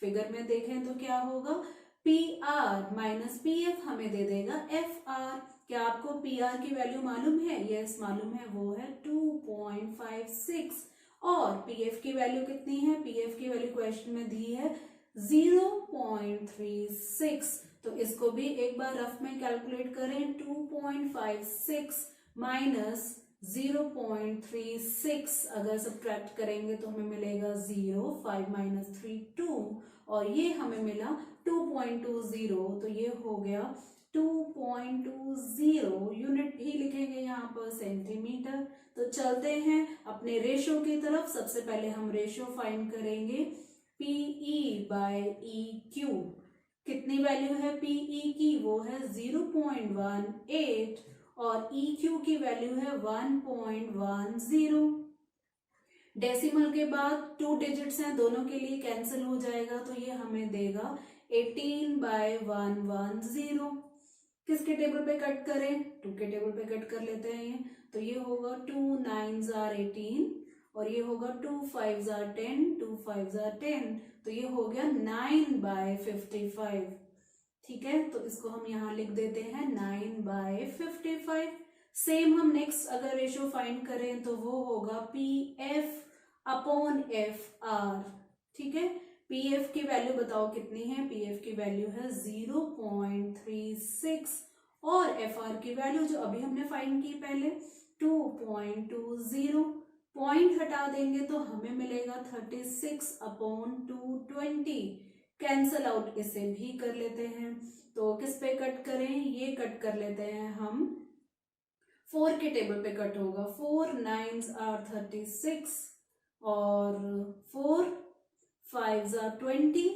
S1: फिगर में देखें तो क्या होगा, PR माइनस PF हमें दे देगा FR। क्या आपको PR की वैल्यू मालूम है? यस मालूम है, वो है 2.56। और PF की वैल्यू कितनी है? PF की वैल्यू क्वेश्चन में दी है 0.36। तो इसको भी एक बार रफ में कैलकुलेट करें, 2.56 माइनस 0.36 अगर सब्ट्रैक्ट करेंगे तो हमें मिलेगा 0, 5 माइनस 3 2, और ये हमें मिला 2.20। तो ये हो गया 2.20, यूनिट ही लिखेंगे यहाँ पर सेंटीमीटर। तो चलते हैं अपने रेशो की तरफ। सबसे पहले हम रेशो फाइंड करेंगे PE बाय EQ। कितनी वैल्यू है PE की? वो है 0.18 और EQ की वैल्यू है 1.10। डेसिमल के बाद 2 डिजिट्स हैं, दोनों के लिए कैंसिल हो जाएगा, तो ये हमें देगा 18/110। किसके टेबल पे कट करें? 2 के टेबल पे कट कर लेते हैं ये। तो ये होगा 2 9s are 18 और ये होगा 2 5s are 10, 2 5s are 10, तो ये हो गया 9/55। ठीक है, तो इसको हम यहाँ लिख देते हैं 9/55। सेम हम नेक्स्ट अगर रेशो फाइंड करें तो वो होगा PF अपॉन FR। ठीक है, PF की वैल्यू बताओ कितनी है? PF की वैल्यू है 0.36 और FR की वैल्यू जो अभी हमने फाइंड की पहले 2.20। पॉइंट हटा देंगे तो हमें मिलेगा 36/220। कैंसल आउट इसे भी कर लेते हैं, तो किस पे कट करें? ये कट कर लेते हैं हम 4 के टेबल पे कट होगा। 4 9s are 36 और 4 5s are 20,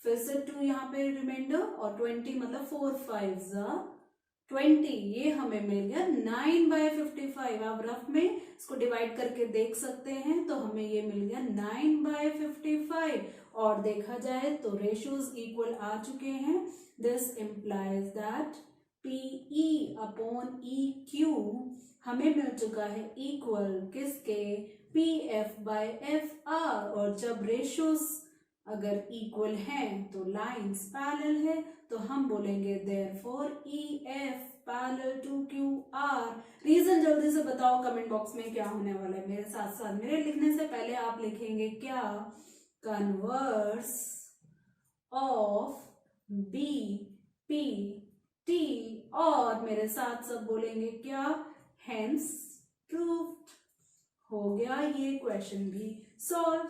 S1: फिर से 2 यहाँ पे रिमाइंडर और 20 मतलब 4 5s are 20। ये हमें मिल गया 9/55। आप रफ में इसको डिवाइड करके देख सकते हैं, तो हमें ये मिल गया 9/55। और देखा जाए तो रेशियोज इक्वल आ चुके हैं। This implies that PE upon EQ हमें मिल चुका है इक्वल किसके? PF/FR। और जब रेशियोज अगर इक्वल हैं तो लाइंस पैरेलल है, तो हम बोलेंगे therefore EF parallel to QR। Reason जल्दी से बताओ कमेंट बॉक्स में क्या होने वाला है। मेरे साथ साथ, मेरे लिखने से पहले आप लिखेंगे क्या? कन्वर्स ऑफ BPT और मेरे साथ सब बोलेंगे क्या? Hence proved. हो गया ये क्वेश्चन भी सॉल्व।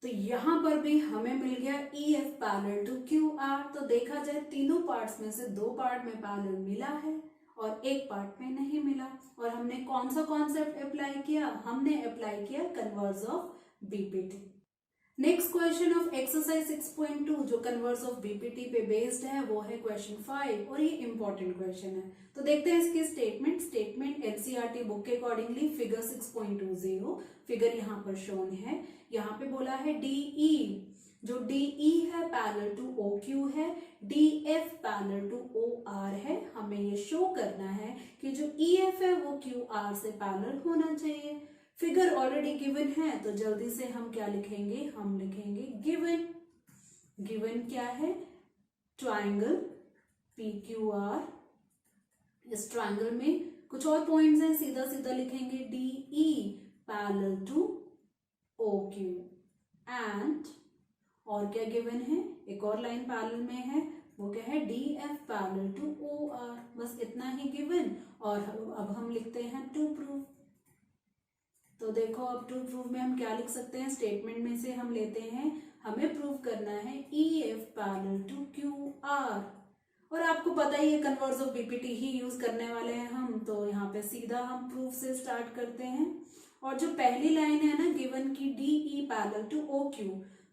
S1: तो यहां पर भी हमें मिल गया EF पैरेलल टू QR। तो देखा जाए तीनों पार्ट्स में से 2 पार्ट में पैरेलल मिला है और 1 पार्ट में नहीं मिला। और हमने कौन सा कॉन्सेप्ट अप्लाई किया? हमने अप्लाई किया converse of BPT। Next question of exercise 6.2 जो कन्वर्स ऑफ BPT पे बेस्ड है वो है क्वेश्चन 5 और ये इंपॉर्टेंट क्वेश्चन है। तो देखते हैं इसकी स्टेटमेंट NCERT बुक के अकॉर्डिंगली फिगर 6.20 फिगर यहाँ पर शोन है। यहाँ पे बोला है DE, जो DE है पैरेलल टू OQ है, DF पैरेलल टू OR है। हमें ये शो करना है कि जो EF है वो QR से पैरेलल होना चाहिए। फिगर ऑलरेडी गिवन है तो जल्दी से हम क्या लिखेंगे? हम लिखेंगे गिवन। गिवन क्या है? Triangle PQR। इस ट्राइंगल में कुछ और पॉइंट्स हैं, सीधा सीधा लिखेंगे DE parallel to OQ and और क्या गिवन है? एक और लाइन पैरेलल में है, वो क्या है? DF parallel to OR। बस इतना ही गिवन। और अब हम लिखते हैं टू प्रूव। तो देखो अब टू प्रूव में हम क्या लिख सकते हैं? स्टेटमेंट में से हम लेते हैं, हमें प्रूव करना है EF पैरेलल टू QR। और आपको पता ही है converse of BPT he use करने वाले हैं हम, तो यहाँ पे सीधा हम प्रूफ से स्टार्ट करते हैं। और जो पहली लाइन है ना गिवन की DE पैरेलल टू OQ,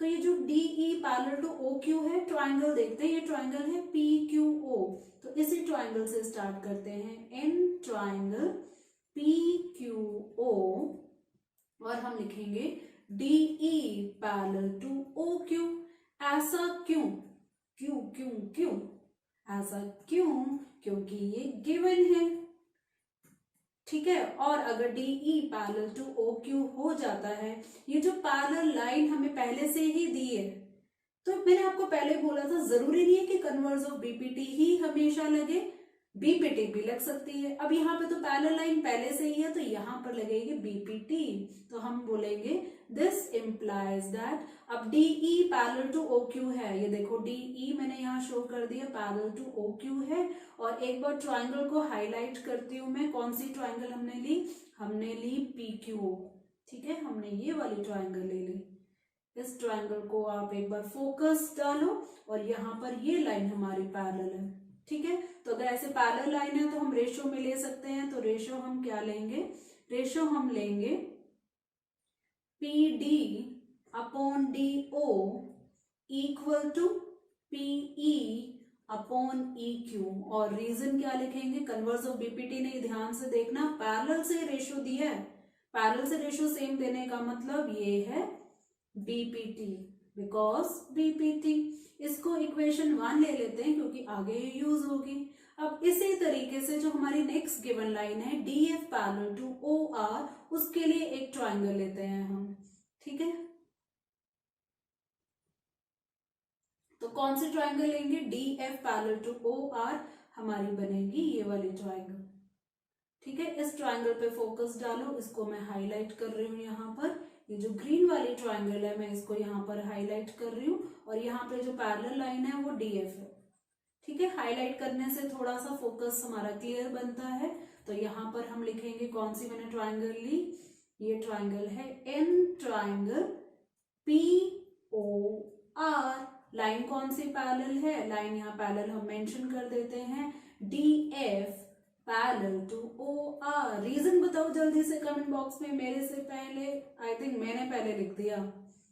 S1: तो ये जो DE पैरेलल टू OQ है, ट्राइंगल देखते हैं, ये ट्राइंगल है PQO। तो इसी ट्राइंगल से स्टार्ट करते हैं, इन ट्राइंगल PQO और हम लिखेंगे DE पैरेलल टू OQ। ऐसा क्यों? क्यों क्यों क्यों? ऐसा क्यों? क्योंकि ये गिवन है, ठीक है। और अगर DE पैरेलल टू OQ हो जाता है, ये जो पैरेलल लाइन हमें पहले से ही दी है, तो मैंने आपको पहले बोला था जरूरी नहीं है कि कन्वर्स ऑफ BPT ही हमेशा लगे, BPT भी लग सकती है। अब यहाँ पे तो पैरेलल लाइन पहले से ही है, तो यहाँ पर लगेगी BPT, तो हम बोलेंगे दिस इम्प्लाइज दैट। अब DE पैरेलल टू OQ है, ये देखो DE मैंने यहाँ शो कर दिया पैरेलल टू OQ है। और एक बार ट्राइंगल को हाईलाइट करती हूँ मैं, कौन सी ट्राइंगल हमने ली? हमने ली PQO, ठीक है, हमने ये वाली ट्राइंगल ले ली। इस ट्राइंगल को आप एक बार फोकस डालो और यहाँ पर ये लाइन हमारी पैरेलल है, ठीक है। तो अगर ऐसे पैरेलल लाइन है तो हम रेशो में ले सकते हैं, तो रेशो हम क्या लेंगे? रेशो हम लेंगे PD upon DO equal to PE upon EQ। और रीजन क्या लिखेंगे? कन्वर्स ऑफ BPT नहीं, ध्यान से देखना, पैरेलल से रेशो दिया है, पैरेलल से रेशो सेम देने का मतलब ये है BPT, बिकॉज BPT। इसको इक्वेशन 1 ले लेते हैं क्योंकि आगे ये यूज होगी। अब इसी तरीके से जो हमारी नेक्स्ट गिवन लाइन है DF पैरेलल टू OR, उसके लिए एक ट्राइंगल लेते हैं हम, ठीक है। तो कौन सी ट्राइंगल लेंगे? DF पैरेलल टू OR हमारी बनेगी ये वाली ट्राइंगल, ठीक है। इस ट्राइंगल पे फोकस डालो, इसको मैं हाईलाइट कर रही हूँ यहाँ पर। ये जो ग्रीन वाली ट्राइंगल है मैं इसको यहाँ पर हाईलाइट कर रही हूँ, और यहाँ पे जो पैरेलल लाइन है वो DF है, ठीक है। हाईलाइट करने से थोड़ा सा फोकस हमारा क्लियर बनता है। तो यहाँ पर हम लिखेंगे, कौन सी मैंने ट्राइंगल ली? ये ट्राइंगल है N ट्राइंगल POR। लाइन कौन सी पैरेलल है? लाइन यहाँ पैरेलल हम मेंशन कर देते हैं, DF parallel to OR। Reason बताओ जल्दी से कमेंट बॉक्स में, मेरे से पहले। आई थिंक मैंने पहले लिख दिया,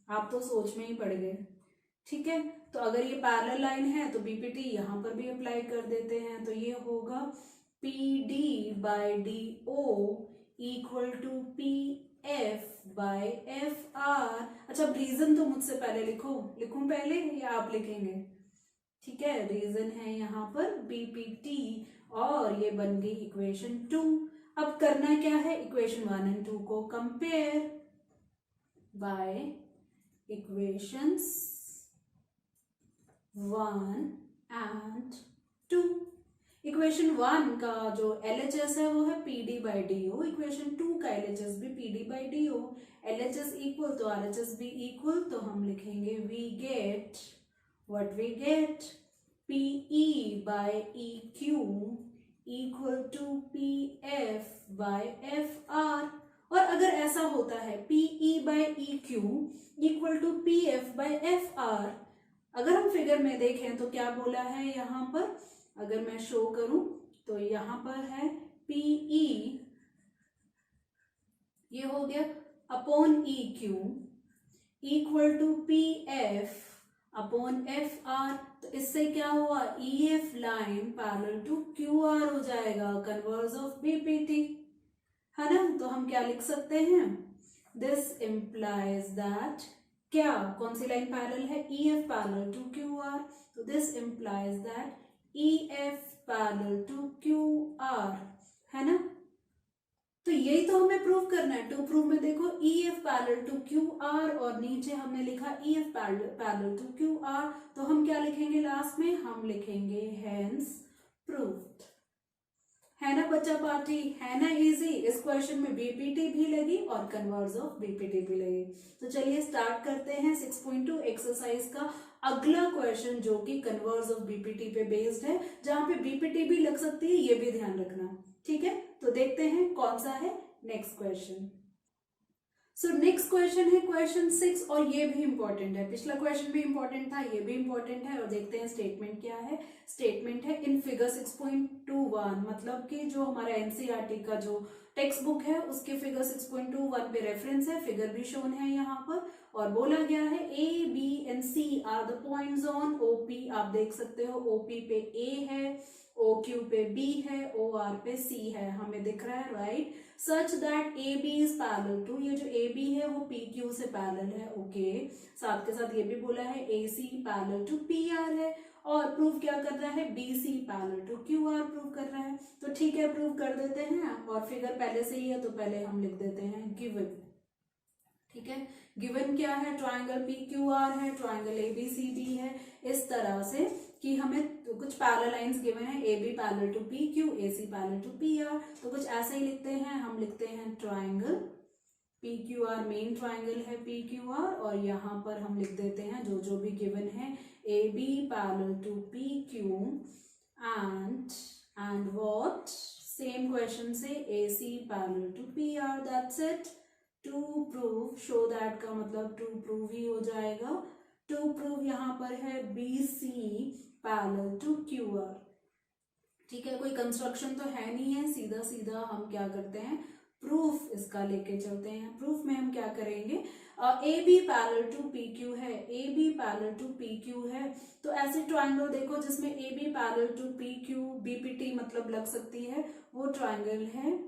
S1: आप तो सोच में ही पड़ गए, ठीक है। तो अगर ये पैरेलल लाइन है तो BPT यहाँ पर भी अप्लाई कर देते हैं, तो ये होगा PD by DO equal to PF by FR। अच्छा, रीजन तो मुझसे पहले लिखूं पहले या आप लिखेंगे? ठीक है, रीजन है यहाँ पर BPT, और ये बन गई इक्वेशन 2। अब करना क्या है? इक्वेशन 1 एंड 2 को compare by equations 1 and 2। Equation 1 का जो LHS है वो है PD बाई DO, इक्वेशन 2 का LHS भी PD by DO। LHS equal तो RHS भी इक्वल, तो हम लिखेंगे we get what we get, PE by EQ equal to PF by FR। और अगर ऐसा होता है PE by EQ equal to PF by FR, अगर हम फिगर में देखें तो क्या बोला है यहाँ पर? अगर मैं शो करूं तो यहाँ पर है PE, ये हो गया, upon EQ equal to PF upon FR। तो इससे क्या हुआ? EF line parallel to QR हो जाएगा, कन्वर्स ऑफ BPT, है ना। तो हम क्या लिख सकते हैं? दिस इम्प्लाइज दैट, क्या कौन सी लाइन पैरेलल है? EF parallel to QR। तो this implies that EF parallel to QR, है ना। तो यही तो हमें प्रूव करना है। टू प्रूव में देखो EF पैरेलल टू QR, और नीचे हमने लिखा EF पैरेलल टू QR। तो हम क्या लिखेंगे लास्ट में? हम लिखेंगे हेंस प्रूव्ड, है ना बच्चा पार्टी, है ना इजी। इस क्वेश्चन में BPT भी लगी और कन्वर्स ऑफ BPT भी लगी। तो चलिए स्टार्ट करते हैं 6.2 एक्सरसाइज का अगला क्वेश्चन, जो कि कन्वर्स ऑफ BPT पे बेस्ड है, जहां पे BPT भी लग सकती है, ये भी ध्यान रखना, ठीक है। तो देखते हैं कौन सा है next question. So next question है क्वेश्चन 6, और ये भी इंपॉर्टेंट है। पिछला क्वेश्चन भी इंपॉर्टेंट था, ये भी इंपॉर्टेंट है। और देखते हैं स्टेटमेंट क्या है। स्टेटमेंट है इन फिगर 6.21, मतलब कि जो हमारा NCERT का जो टेक्स्ट बुक है उसके फिगर 6.21 पे रेफरेंस है, फिगर भी शोन है यहाँ पर। और बोला गया है A, B and C are the points on OP। आप देख सकते हो OP पे A है, OQ पे B है, OR पे C है, हमें दिख रहा है, right. Such that AB is parallel to, ये जो AB है वो PQ से पैरेलल है, ओके। साथ के साथ ये भी बोला है AC पैरेलल टू PR है, और प्रूव क्या कर रहा है, BC parallel to QR prove कर रहा है। तो ठीक है, प्रूव कर देते हैं, और फिगर पहले से ही है तो पहले हम लिख देते हैं गिवन। ठीक है, गिवन क्या है, ट्राइंगल PQR है, ट्राइंगल ABCD है। इस तरह से कि हमें कुछ पैरेलल लाइंस गिवन है, AB parallel to PQ, AC parallel to PR, तो कुछ ऐसे ही लिखते हैं। हम लिखते हैं ट्राइंगल PQR, मेन ट्राइंगल है PQR, और यहाँ पर हम लिख देते हैं जो जो भी गिवन है, AB parallel to PQ and what, same question से AC parallel to PR, that's it. To prove, show that का मतलब टू प्रूव ही हो जाएगा। टू प्रूव यहाँ पर है BC पैरेलल टू QR। ठीक है, कोई कंस्ट्रक्शन तो है नहीं है, सीधा सीधा हम क्या करते हैं, प्रूफ इसका लेके चलते हैं। प्रूफ में हम क्या करेंगे, AB पैरेलल टू PQ है, AB पैरेलल टू PQ है, तो ऐसे ट्राइंगल देखो जिसमें AB parallel to PQ, BPT मतलब लग सकती है, वो ट्राइंगल है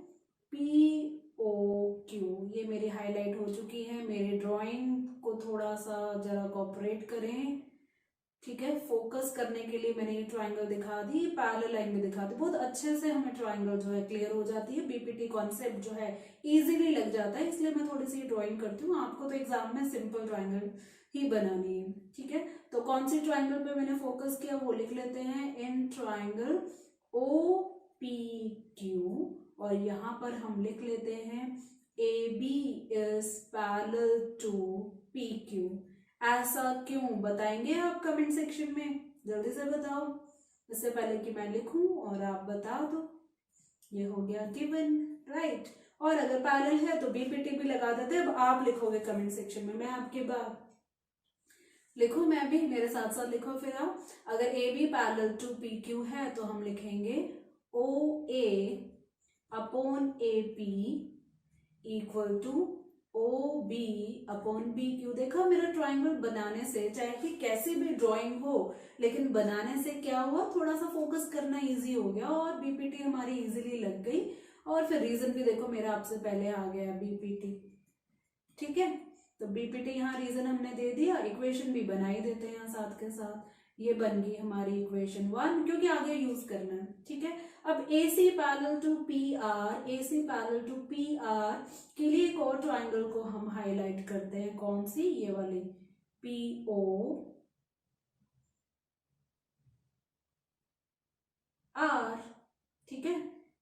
S1: POQ। ये मेरी हाईलाइट हो चुकी है, मेरे ड्राइंग को थोड़ा सा जरा कोऑपरेट करें। ठीक है, फोकस करने के लिए मैंने ये ट्राइंगल दिखा दी, पैरेलल लाइन भी दिखा दी, बहुत अच्छे से हमें ट्राइंगल जो है क्लियर हो जाती है, BPT कॉन्सेप्ट जो है इजीली लग जाता है, इसलिए मैं थोड़ी सी ड्राइंग करती हूँ। आपको तो एग्जाम में सिंपल ट्राइंगल ही बनानी है। ठीक है, तो कौन सी ट्राइंगल पे मैंने फोकस किया वो लिख लेते हैं, इन ट्राइंगल OPQ, और यहाँ पर हम लिख लेते हैं AB is parallel to PQ। ऐसा क्यों बताएंगे आप कमेंट सेक्शन में, जल्दी से बताओ, इससे पहले कि मैं लिखूं और आप बता दो। ये हो गया गिवन, राइट। और अगर पैरेलल है तो BPT भी लगा देते हैं। अब आप लिखोगे कमेंट सेक्शन में, मैं आपके बाद लिखूं, मैं भी, मेरे साथ साथ लिखो फिर आप। अगर AB पैरेलल टू PQ है तो हम लिखेंगे OA upon AP equal to OB upon BQ। देखा, मेरा ट्राइंगल बनाने से, चाहे कि कैसी भी ड्राइंग हो, लेकिन बनाने से क्या हुआ, थोड़ा सा फोकस करना इजी हो गया और BPT हमारी इजीली लग गई। और फिर रीजन भी देखो मेरा आपसे पहले आ गया BPT। ठीक है, तो BPT यहाँ रीजन हमने दे दिया, इक्वेशन भी बना ही देते हैं साथ के साथ। ये बन गई हमारी इक्वेशन 1, क्योंकि आगे यूज करना है। ठीक है, अब AC parallel to PR, AC parallel to PR के लिए एक और ट्राइंगल को हम हाईलाइट करते हैं, कौन सी, ये वाली POR। ठीक है,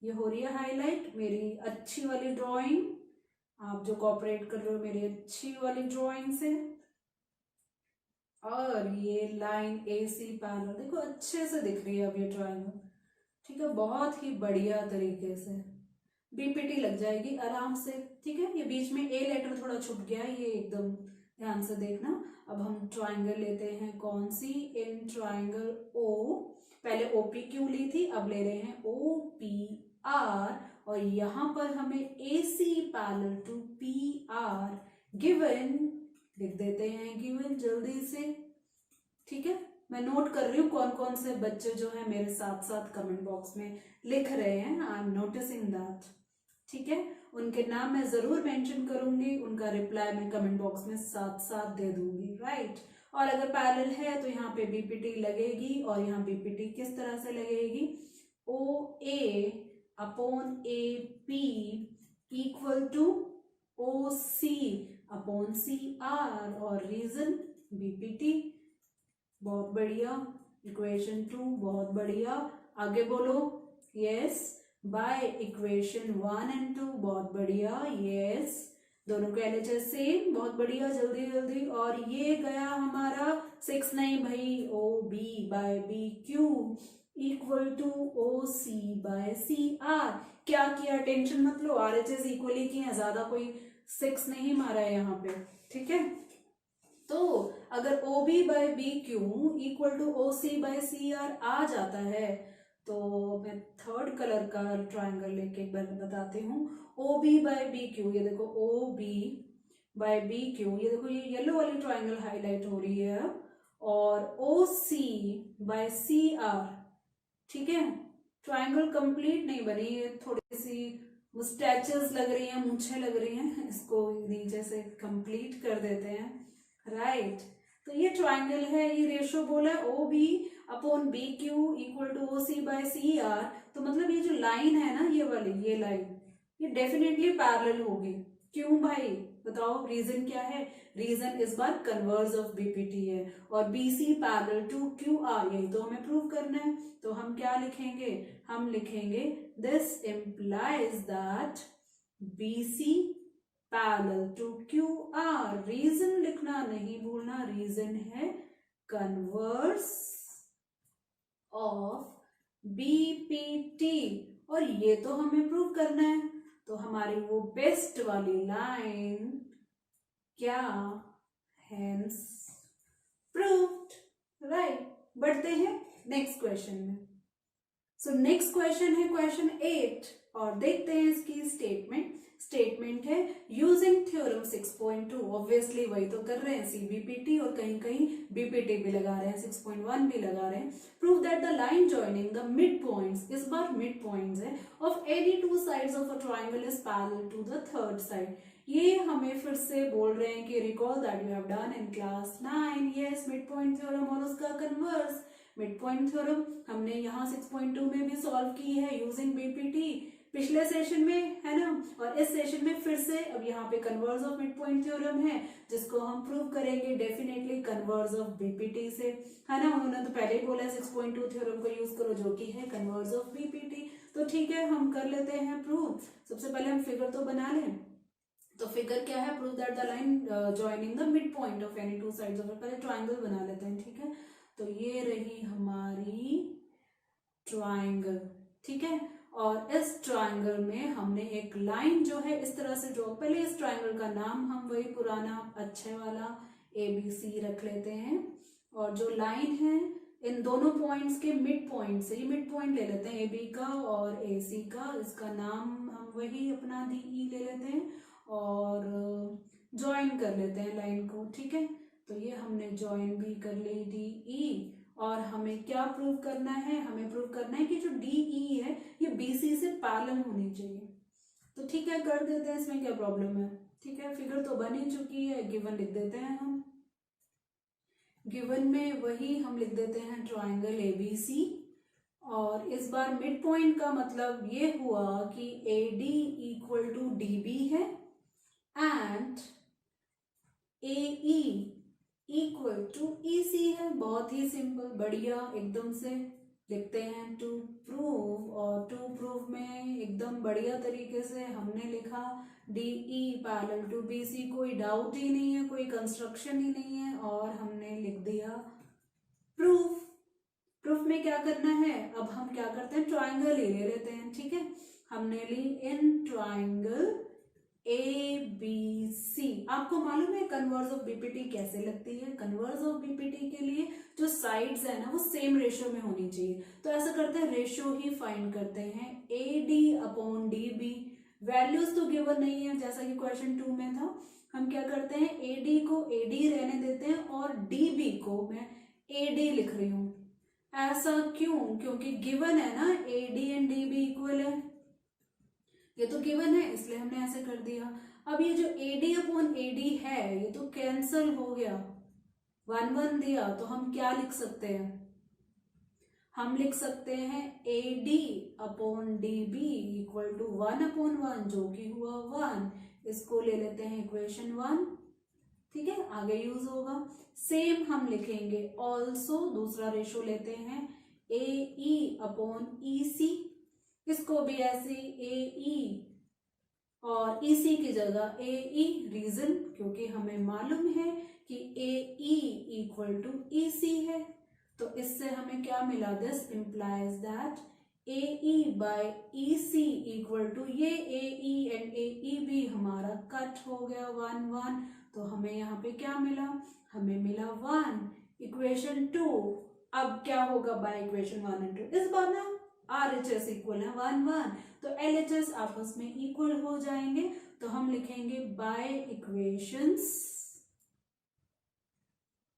S1: ये हो रही है हाईलाइट, मेरी अच्छी वाली ड्राइंग, आप जो कोऑपरेट कर रहे हो मेरी अच्छी वाली ड्राइंग से। और ये लाइन AC पैरेलल देखो अच्छे से दिख रही है अब ये ट्राइंगल। ठीक है, बहुत ही बढ़िया तरीके से BPT लग जाएगी आराम से। ठीक है, ये बीच में A लेटर थोड़ा छुप गया है, ये एकदम ध्यान से देखना। अब हम ट्राइंगल लेते हैं, कौन सी, इन ट्राइंगल O, पहले OPQ ली थी, अब ले रहे हैं OPR, और यहाँ पर हमें AC parallel to PR given लिख देते हैं, गिवन जल्दी से। ठीक है, मैं नोट कर रही हूँ कौन कौन से बच्चे जो है मेरे साथ साथ कमेंट बॉक्स में लिख रहे हैं, आई एम नोटिसिंग दैट। ठीक है, उनके नाम मैं जरूर मेंशन करूंगी, उनका रिप्लाई मैं कमेंट बॉक्स में साथ साथ दे दूंगी, राइट। और अगर पैरेलल है तो यहाँ पे BPT लगेगी, और यहाँ BPT किस तरह से लगेगी, OA upon AP equal to OC upon CR, और रीजन BPT। बहुत बढ़िया, इक्वेशन 2 बहुत बढ़िया, आगे बोलो, यस, बाय इक्वेशन 1 एंड 2 बहुत बढ़िया, यस, दोनों के LHS सेम, बहुत बढ़िया, जल्दी जल्दी। और ये गया हमारा 6 नहीं भाई, OB by BQ equal to OC by CR। क्या किया, टेंशन मत लो, RHS इक्वली की है, ज्यादा कोई 6 नहीं मारा है यहाँ पे। ठीक है, तो अगर OB by BQ equal to OC by CR आ जाता है, तो मैं थर्ड कलर का ट्राइंगल लेके एक बार बताती हूँ। OB बाय BQ, ये देखो OB बाय BQ, ये देखो ये येलो वाली ट्राइंगल हाईलाइट हो रही है, और OC बाय CR। ठीक है, ट्राइंगल कंप्लीट नहीं बनी, ये थोड़ी सी मुस्टैचेस लग रही हैं, मूंछें लग रही हैं, इसको नीचे से कंप्लीट कर देते हैं, राइट। तो ये ट्राइंगल है, ये रेशो बोला है OB upon B Q equal to O C by C R, तो मतलब ये जो लाइन है ना, ये वाली, ये लाइन, ये डेफिनेटली पैरेलल होगी। क्यों भाई, बताओ रीजन क्या है? रीजन इस बार कन्वर्स ऑफ बीपीटी है, और BC parallel to Q R, यही तो हमें प्रूव करना है। तो हम क्या लिखेंगे? हम लिखेंगे this implies that BC parallel to Q R. Reason लिखना नहीं भूलना, रीजन है कन्वर्स ऑफ बीपीटी, और ये तो हमें प्रूव करना है। तो हमारी वो बेस्ट वाली लाइन क्या? Hence proved, right. बढ़ते हैं नेक्स्ट क्वेश्चन में। सो नेक्स्ट क्वेश्चन है क्वेश्चन 8, और देखते हैं इसकी स्टेटमेंट। स्टेटमेंट है यूजिंग थ्योरम 6.2, ऑब्वियसली वही तो कर रहे हैं, सीबीपीटी, और कहीं कहीं बीपीटी भी लगा रहे हैं, 6.1 भी लगा रहे हैं। Prove that the line joining the mid points, इस बार मिड पॉइंट्स है, of any two sides of a triangle is parallel to the third side. ये हमें फिर से बोल रहे हैं कि recall that you have done in class 9, yes, mid point theorem और उसका कन्वर्स। मिड पॉइंट थ्योरम हमने यहाँ 6.2 में भी सॉल्व की है यूजिंग बीपीटी, पिछले सेशन में, है ना, और इस सेशन में फिर से अब यहाँ पे converse of mid point theorem है, जिसको हम प्रूव करेंगे डेफिनेटली कन्वर्स ऑफ बीपीटी से, है ना। उन्होंने तो पहले ही बोला 6.2 थ्योरम को यूज करो, जो कि है कन्वर्स ऑफ बीपीटी। तो ठीक है, हम कर लेते हैं प्रूव। सबसे पहले हम फिगर तो बना लें। तो फिगर क्या है? Prove that the line joining the mid point of any two sides of, पहले ट्राइंगल बना लेते हैं, ठीक है। तो ये रही हमारी ट्राइंगल, ठीक है, और इस ट्राइंगल में हमने एक लाइन जो है इस तरह से ड्रॉ। पहले इस ट्राइंगल का नाम हम वही पुराना अच्छे वाला ABC रख लेते हैं, और जो लाइन है इन दोनों पॉइंट्स के मिड पॉइंट से, ये मिड पॉइंट ले लेते हैं AB का और AC का, इसका नाम हम वही अपना DE ले लेते हैं, और ज्वाइन कर लेते हैं लाइन को, ठीक है। तो ये हमने ज्वाइन भी कर ली DE, और हमें क्या प्रूव करना है? हमें प्रूव करना है कि जो DE है ये BC से पैरेलल होनी चाहिए। तो ठीक है, कर देते हैं, इसमें क्या प्रॉब्लम है? ठीक है, फिगर तो बन ही चुकी है, गिवन लिख देते हैं हम। गिवन में वही हम लिख देते हैं ट्राइंगल ABC, और इस बार मिड पॉइंट का मतलब ये हुआ कि AD इक्वल टू DB है, and AE equal to EC है। बहुत ही सिंपल, बढ़िया, एकदम से लिखते हैं टू प्रूव, और टू प्रूव में एकदम बढ़िया तरीके से हमने लिखा DE पैरेलल टू BC, कोई डाउट ही नहीं है, कोई कंस्ट्रक्शन ही नहीं है, और हमने लिख दिया प्रूफ। प्रूफ में क्या करना है? अब हम क्या करते हैं, ट्राइंगल ही ले लेते हैं, ठीक है। हमने ली इन ट्राइंगल ABC। आपको मालूम है कन्वर्स ऑफ बीपीटी कैसे लगती है? कन्वर्स ऑफ बीपीटी के लिए जो साइड्स है ना वो सेम रेशियो में होनी चाहिए। तो ऐसा करते हैं, रेशियो ही फाइंड करते हैं, AD अपॉन DB। वैल्यूज तो गिवन नहीं है जैसा कि क्वेश्चन 2 में था। हम क्या करते हैं, AD को AD रहने देते हैं, और DB को मैं AD लिख रही हूँ। ऐसा क्यों? क्योंकि गिवन है ना AD एंड DB इक्वल है, ये तो गिवन है, इसलिए हमने ऐसे कर दिया। अब ये जो AD अपॉन AD है ये तो कैंसल हो गया, 1 1 दिया, तो हम क्या लिख सकते हैं? हम लिख सकते हैं AD upon DB equal to 1 upon 1, जो कि हुआ 1। इसको ले लेते हैं इक्वेशन 1, ठीक है, आगे यूज होगा। सेम हम लिखेंगे ऑल्सो, दूसरा रेशो लेते हैं AE अपॉन EC, इसको भी ऐसे AE और EC की जगह AE। रीजन, क्योंकि हमें मालूम है कि AE इक्वल टू EC है। तो इससे हमें क्या मिला? This implies that AE by EC equal to, ये AE एंड AE भी हमारा कट हो गया 1 1। तो हमें यहाँ पे क्या मिला? हमें मिला 1। इक्वेशन 2 अब क्या होगा बाय इक्वेशन 1 एंड 2? इस बार ना RHS इक्वल है 1 1, तो LHS आपस में इक्वल हो जाएंगे। तो हम लिखेंगे बाय इक्वेशंस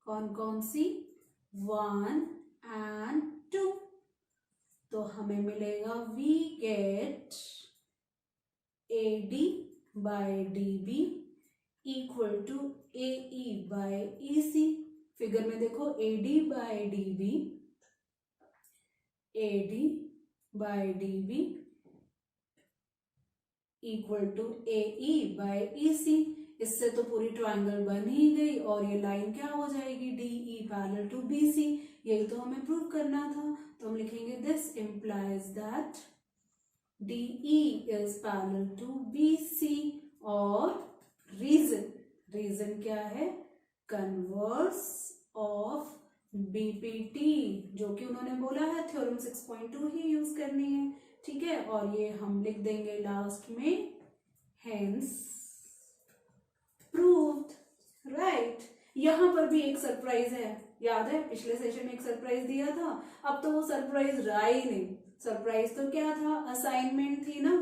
S1: कौन कौन सी? 1 एंड 2। तो हमें मिलेगा we get AD by DB equal to AE by EC। Figure में देखो AD by DB AD by DB equal to AE by EC। इससे तो पूरी ट्रायंगल बन ही गई और ये लाइन क्या हो जाएगी, DE पैरेलल टू BC। यही तो हमें प्रूव करना था, तो हम लिखेंगे this implies that DE is parallel to BC। और रीजन क्या है, कन्वर्स ऑफ BPT, जो कि उन्होंने बोला है थ्योरम 6.2 ही यूज करनी है, ठीक है। और ये हम लिख देंगे लास्ट में, हेंस प्रूव्ड, राइट। यहां पर भी एक सरप्राइज है, याद है पिछले सेशन में एक सरप्राइज दिया था, अब तो वो सरप्राइज रहा ही नहीं। सरप्राइज तो क्या था, असाइनमेंट थी ना,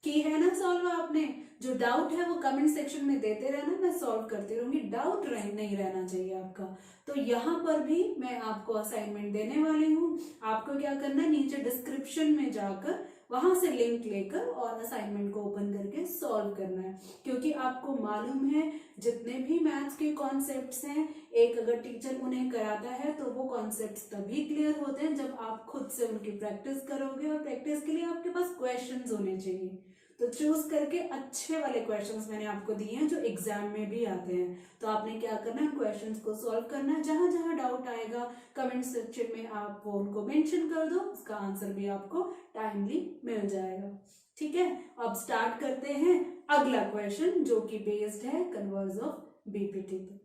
S1: की है ना सॉल्व आपने। जो डाउट है वो कमेंट सेक्शन में देते रहना, मैं सॉल्व करती रहूंगी, डाउट नहीं रहना चाहिए आपका। तो यहाँ पर भी मैं आपको असाइनमेंट देने वाली हूँ, आपको क्या करना है, नीचे डिस्क्रिप्शन में जाकर वहां से लिंक लेकर और असाइनमेंट को ओपन करके सॉल्व करना है। क्योंकि आपको मालूम है जितने भी मैथ्स के कॉन्सेप्ट्स हैं, एक अगर टीचर उन्हें कराता है तो वो कॉन्सेप्ट्स तभी क्लियर होते हैं जब आप खुद से उनकी प्रैक्टिस करोगे, और प्रैक्टिस के लिए आपके पास क्वेश्चंस होने चाहिए। तो चूज करके अच्छे वाले क्वेश्चंस मैंने आपको दिए हैं जो एग्जाम में भी आते हैं। तो आपने क्या करना है, क्वेश्चंस को सॉल्व करना है, जहां जहां डाउट आएगा कमेंट सेक्शन में आप वो उनको मेंशन कर दो, उसका आंसर भी आपको टाइमली मिल जाएगा, ठीक है। अब स्टार्ट करते हैं अगला क्वेश्चन, जो कि बेस्ड है कन्वर्स ऑफ बीपीटी पे।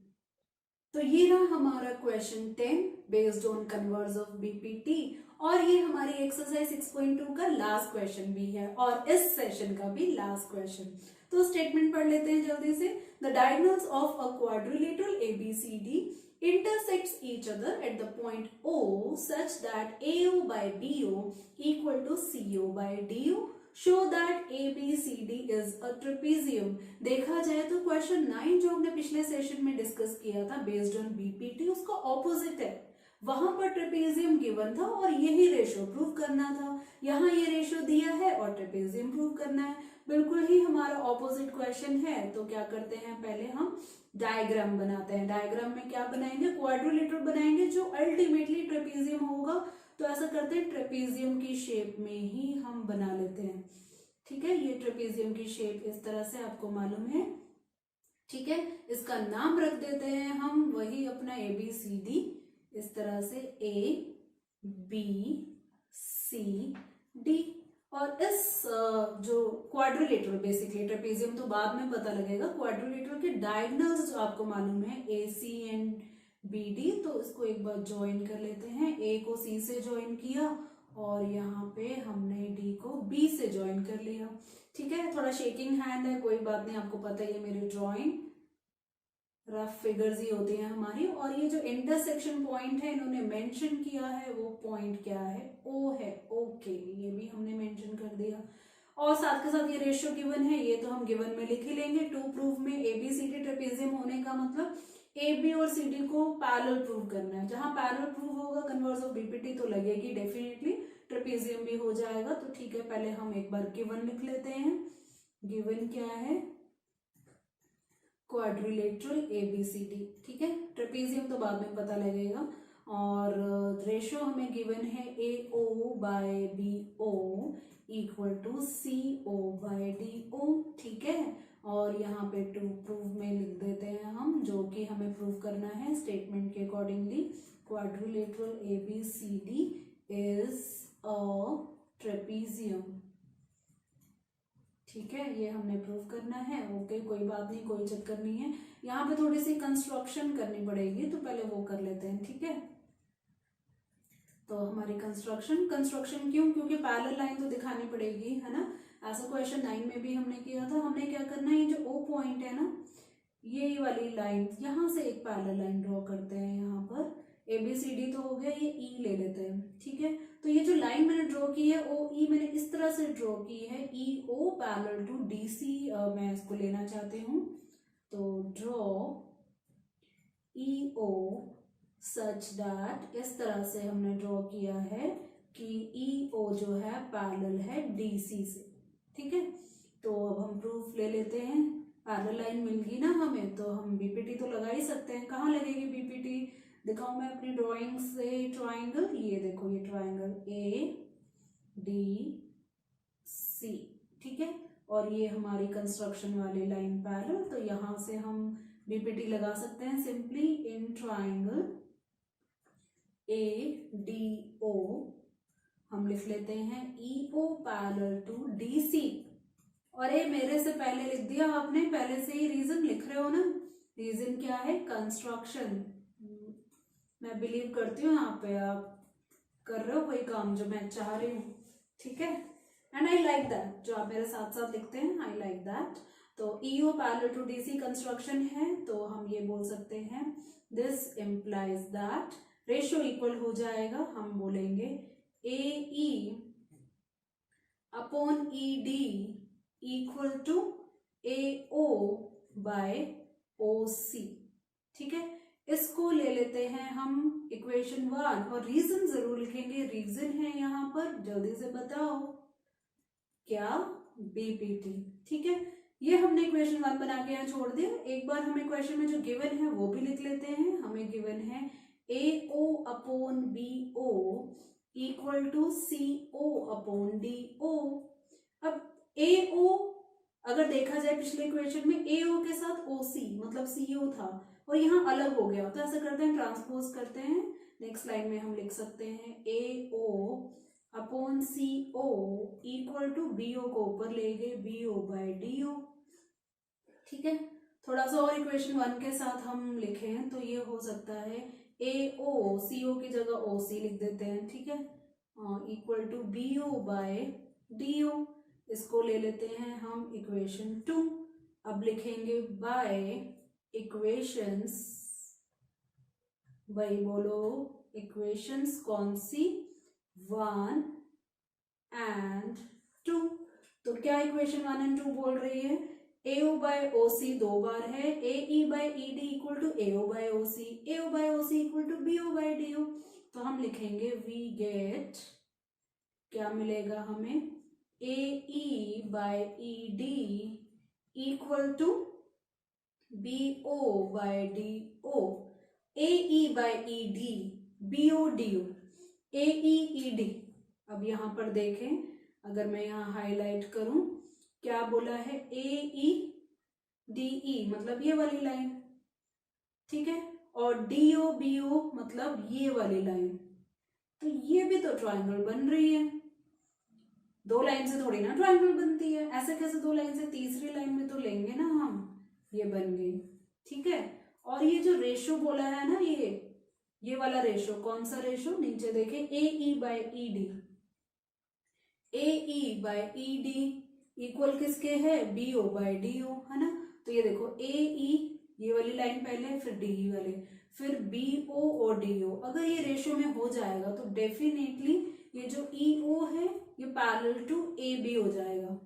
S1: तो ये रहा हमारा question 10 based on converse of BPT, और ये हमारी एक्सरसाइज 6.2 का लास्ट क्वेश्चन भी है और इस सेशन का भी लास्ट क्वेश्चन। तो स्टेटमेंट पढ़ लेते हैं जल्दी से। The diagonals of a quadrilateral ABCD intersects each other at the point O such that AO by BO equal to CO by DO. Show that ABCD is a trapezium। देखा जाए तो question 9 जो हमने पिछले सेशन में discuss किया था based on BPT, उसका ऑपोजिट है। वहां पर ट्रेपेजियम गिवन था और यही रेशो प्रूव करना था। यहाँ ये रेशो दिया है और ट्रेपेजियम प्रूव करना है, बिल्कुल ही हमारा ऑपोजिट क्वेश्चन है। तो क्या करते हैं, पहले हम डायग्राम बनाते हैं। डायग्राम में क्या बनाएंगे, क्वाड्रिलेटरल बनाएंगे जो अल्टीमेटली ट्रेपेजियम होगा। तो ऐसा करते हैं, ट्रेपेजियम की शेप में ही हम बना लेते हैं, ठीक है। ये ट्रेपेजियम की शेप इस तरह से आपको मालूम है, ठीक है। इसका नाम रख देते हैं हम वही अपना ABCD, इस तरह से ABCD। और इस जो क्वाड्रिलेटरल, बेसिकली ट्रेपेजियम तो बाद में पता लगेगा, क्वाड्रिलेटरल के डायगोनल्स जो आपको मालूम है AC एंड BD, तो इसको एक बार ज्वाइन कर लेते हैं। A को C से ज्वाइन किया और यहाँ पे हमने D को B से ज्वाइन कर लिया, ठीक है। थोड़ा शेकिंग हैंड है, कोई बात नहीं, आपको पता ही है मेरी ड्राइंग रफ फिगर्स ही होती हैं हमारी। और ये जो इंटरसेक्शन पॉइंट है इन्होंने मेंशन किया है, वो पॉइंट क्या है, O है, ओके, ये भी हमने मेंशन कर दिया। और साथ के साथ ये रेशियो गिवन है, ये तो हम गिवन में लिख ही लेंगे। टू प्रूफ में ABCD ट्रेपेजियम होने का मतलब AB और CD को पैरेलल प्रूव करना है। जहां पैरेलल प्रूव होगा कन्वर्स ऑफ BPT तो लगेगी डेफिनेटली, ट्रेपेजियम भी हो जाएगा। तो ठीक है, पहले हम एक बार गिवन लिख लेते हैं। गिवन क्या है, क्वाड्रिलेटरल ABCD, ठीक है। ट्रेपेजियम तो बाद में पता लगेगा। और रेशो हमें गिवन है AO by BO equal to CO by DO, ठीक है। और यहाँ पे टू प्रूव में लिख देते हैं हम, जो कि हमें प्रूव करना है स्टेटमेंट के accordingly. Quadrilateral ABCD is a trapezium, ठीक है, ये हमने प्रूव करना है। ओके, कोई बात नहीं, कोई चक्कर नहीं है। यहाँ पे थोड़ी सी कंस्ट्रक्शन करनी पड़ेगी, तो पहले वो कर लेते हैं, ठीक है। तो हमारी कंस्ट्रक्शन क्यों, क्योंकि पैरेलल लाइन तो दिखानी पड़ेगी, है ना। ऐसा क्वेश्चन 9 में भी हमने किया था। हमने क्या करना है, ये जो O पॉइंट है ना, ये वाली लाइन, यहाँ से एक पैरेलल लाइन ड्रॉ करते हैं। यहाँ पर ABCD तो हो गया, ये E ले लेते हैं, ठीक है। तो ये जो लाइन मैंने ड्रॉ की है OE, मैंने इस तरह से ड्रॉ की है, EO पैरेलल टू DC, मैं इसको लेना चाहती हूँ। तो ड्रॉ EO सच दैट, इस तरह से हमने ड्रॉ किया है कि EO जो है पैरेलल है DC से, ठीक है। तो अब हम प्रूफ ले लेते हैं। पैरेलल लाइन मिल गई ना हमें, तो हम BPT तो लगा ही सकते हैं। कहाँ लगेगी BPT, दिखाऊं मैं अपनी ड्राइंग से ट्राइंगल, ये देखो ये ट्राइंगल ADC, ठीक है, और ये हमारी कंस्ट्रक्शन वाली लाइन पैरेलल। तो यहां से हम बीपीटी लगा सकते हैं सिंपली इन ट्राइंगल ADO हम लिख लेते हैं EO पैरेलल टू DC। और ये मेरे से पहले लिख दिया आपने, पहले से ही रीजन लिख रहे हो ना। रीजन क्या है? कंस्ट्रक्शन। मैं बिलीव करती हूँ यहाँ पे आप कर रहे हो कोई काम जो मैं चाह रही हूँ, ठीक है। एंड आई लाइक दैट, जो आप मेरे साथ साथ लिखते हैं, आई लाइक दैट। तो EO parallel to DC construction है, तो हम ये बोल सकते हैं this implies that ratio equal हो जाएगा, हम बोलेंगे AE upon ED equal to AO by OC, ठीक है। इसको ले लेते हैं हम इक्वेशन 1 और रीजन जरूर लिखेंगे। रीजन है यहाँ पर, जल्दी से बताओ क्या? बीपीटी, ठीक है। ये हमने इक्वेशन 1 बना के यहाँ छोड़ दिया। एक बार हमें क्वेश्चन में जो गिवन है वो भी लिख लेते हैं। हमें गिवन है AO upon BO equal to CO upon DO। अब AO अगर देखा जाए पिछले इक्वेशन में AO के साथ OC मतलब CO था और यहाँ अलग हो गया, तो ऐसा करते हैं ट्रांसपोज करते हैं। नेक्स्ट लाइन में हम लिख सकते हैं AO upon CO equal to BO को ऊपर ले गए BO बाय DO, ठीक है। थोड़ा सा और इक्वेशन 1 के साथ हम लिखें तो ये हो सकता है AO CO की जगह OC लिख देते हैं, ठीक है, equal to BO by DO। इसको ले लेते हैं हम इक्वेशन 2। अब लिखेंगे बाय इक्वेशंस, वही बोलो इक्वेशंस कौन सी? 1 एंड 2। तो क्या इक्वेशन 1 एंड 2 बोल रही है? AO बाय OC 2 बार है, AE by ED equal to AO by OC, AO by OC equal to BO by DO। तो हम लिखेंगे वी गेट, क्या मिलेगा हमें? AE by ED equal to BO by DO, AE by ED BO DO, AE ED। अब यहाँ पर देखें, अगर मैं यहाँ हाईलाइट करूं, क्या बोला है? AE DE मतलब ये वाली लाइन, ठीक है, और DO BO मतलब ये वाली लाइन। तो ये भी तो ट्रायंगल बन रही है। दो लाइन से थोड़ी ना ट्रायंगल बनती है, ऐसे कैसे दो लाइन से? तीसरी लाइन में तो लेंगे ना हम, ये बन गई, ठीक है। और ये जो रेशो बोला है ना, ये वाला रेशो, कौन सा रेशो? नीचे देखें AE by ED, AE by ED equal किसके है? BO बाय DO, है ना। तो ये देखो AE ये वाली लाइन पहले, फिर DE वाली, फिर BO और DO। अगर ये रेशो में हो जाएगा तो डेफिनेटली ये जो EO है ये पैरेलल टू AB हो जाएगा,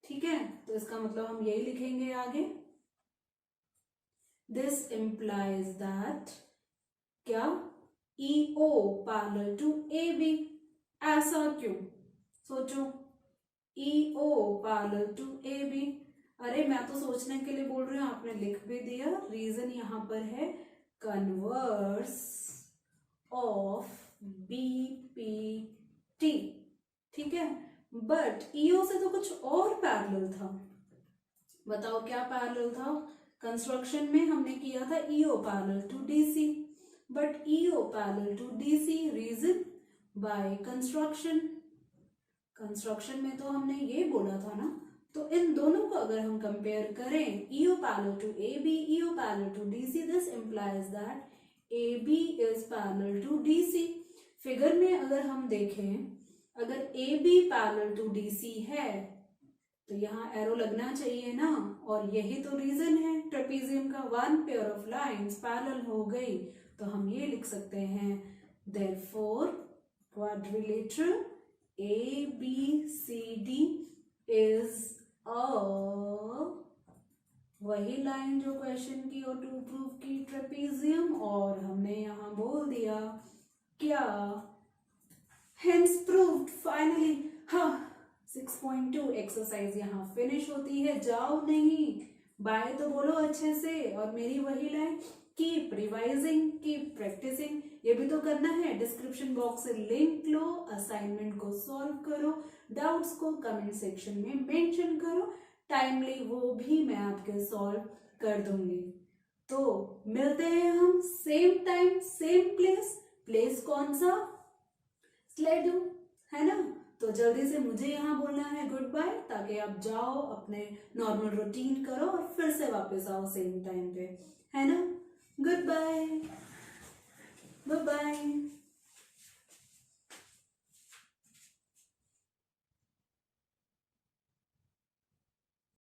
S1: ठीक है। तो इसका मतलब हम यही लिखेंगे आगे, दिस इम्प्लाइज दैट क्या? EO parallel to AB। ऐसा क्यों? सोचो, EO पैरेलल टू AB। अरे मैं तो सोचने के लिए बोल रही हूँ, आपने लिख भी दिया। रीजन यहाँ पर है कन्वर्स ऑफ BPT, ठीक है। बट EO से तो कुछ और पैरेलल था, बताओ क्या पैरेलल था? कंस्ट्रक्शन में हमने किया था EO parallel to DC, but EO parallel to DC, reason by construction. Construction में तो हमने ये बोला था ना। तो इन दोनों को अगर हम कंपेयर करें, EO parallel to AB, EO parallel to DC, this implies that AB is parallel to DC। Figure में अगर हम देखें, अगर AB पैरेलल टू DC है तो यहाँ एरो लगना चाहिए ना, और यही तो रीजन है ट्रेपेजियम का, one pair of lines parallel हो गई। तो हम ये लिख सकते हैं देयरफॉर क्वाड्रिलेटरल ABCD इज वही लाइन जो क्वेश्चन की और टू प्रूफ की ट्रेपेजियम, और हमने यहाँ बोल दिया क्या? Hence proved finally. हाँ, 6.2 एक्सरसाइज यहाँ फिनिश होती है। जाओ नहीं, बाय तो बोलो अच्छे से, और मेरी वही line keep revising, keep practicing, ये भी तो करना है। डिस्क्रिप्शन बॉक्स से लिंक लो, असाइनमेंट को सॉल्व करो, डाउट्स को कमेंट सेक्शन में मेंशन करो, टाइमली वो भी मैं आपके सॉल्व कर दूंगी। तो मिलते हैं हम same time same place. Place कौन सा? स्लेडू, है ना? तो जल्दी से मुझे यहाँ बोलना है गुड बाय, ताकि आप जाओ अपने नॉर्मल रूटीन करो और फिर से वापस आओ सेम टाइम पे, है ना? Good bye, bye bye.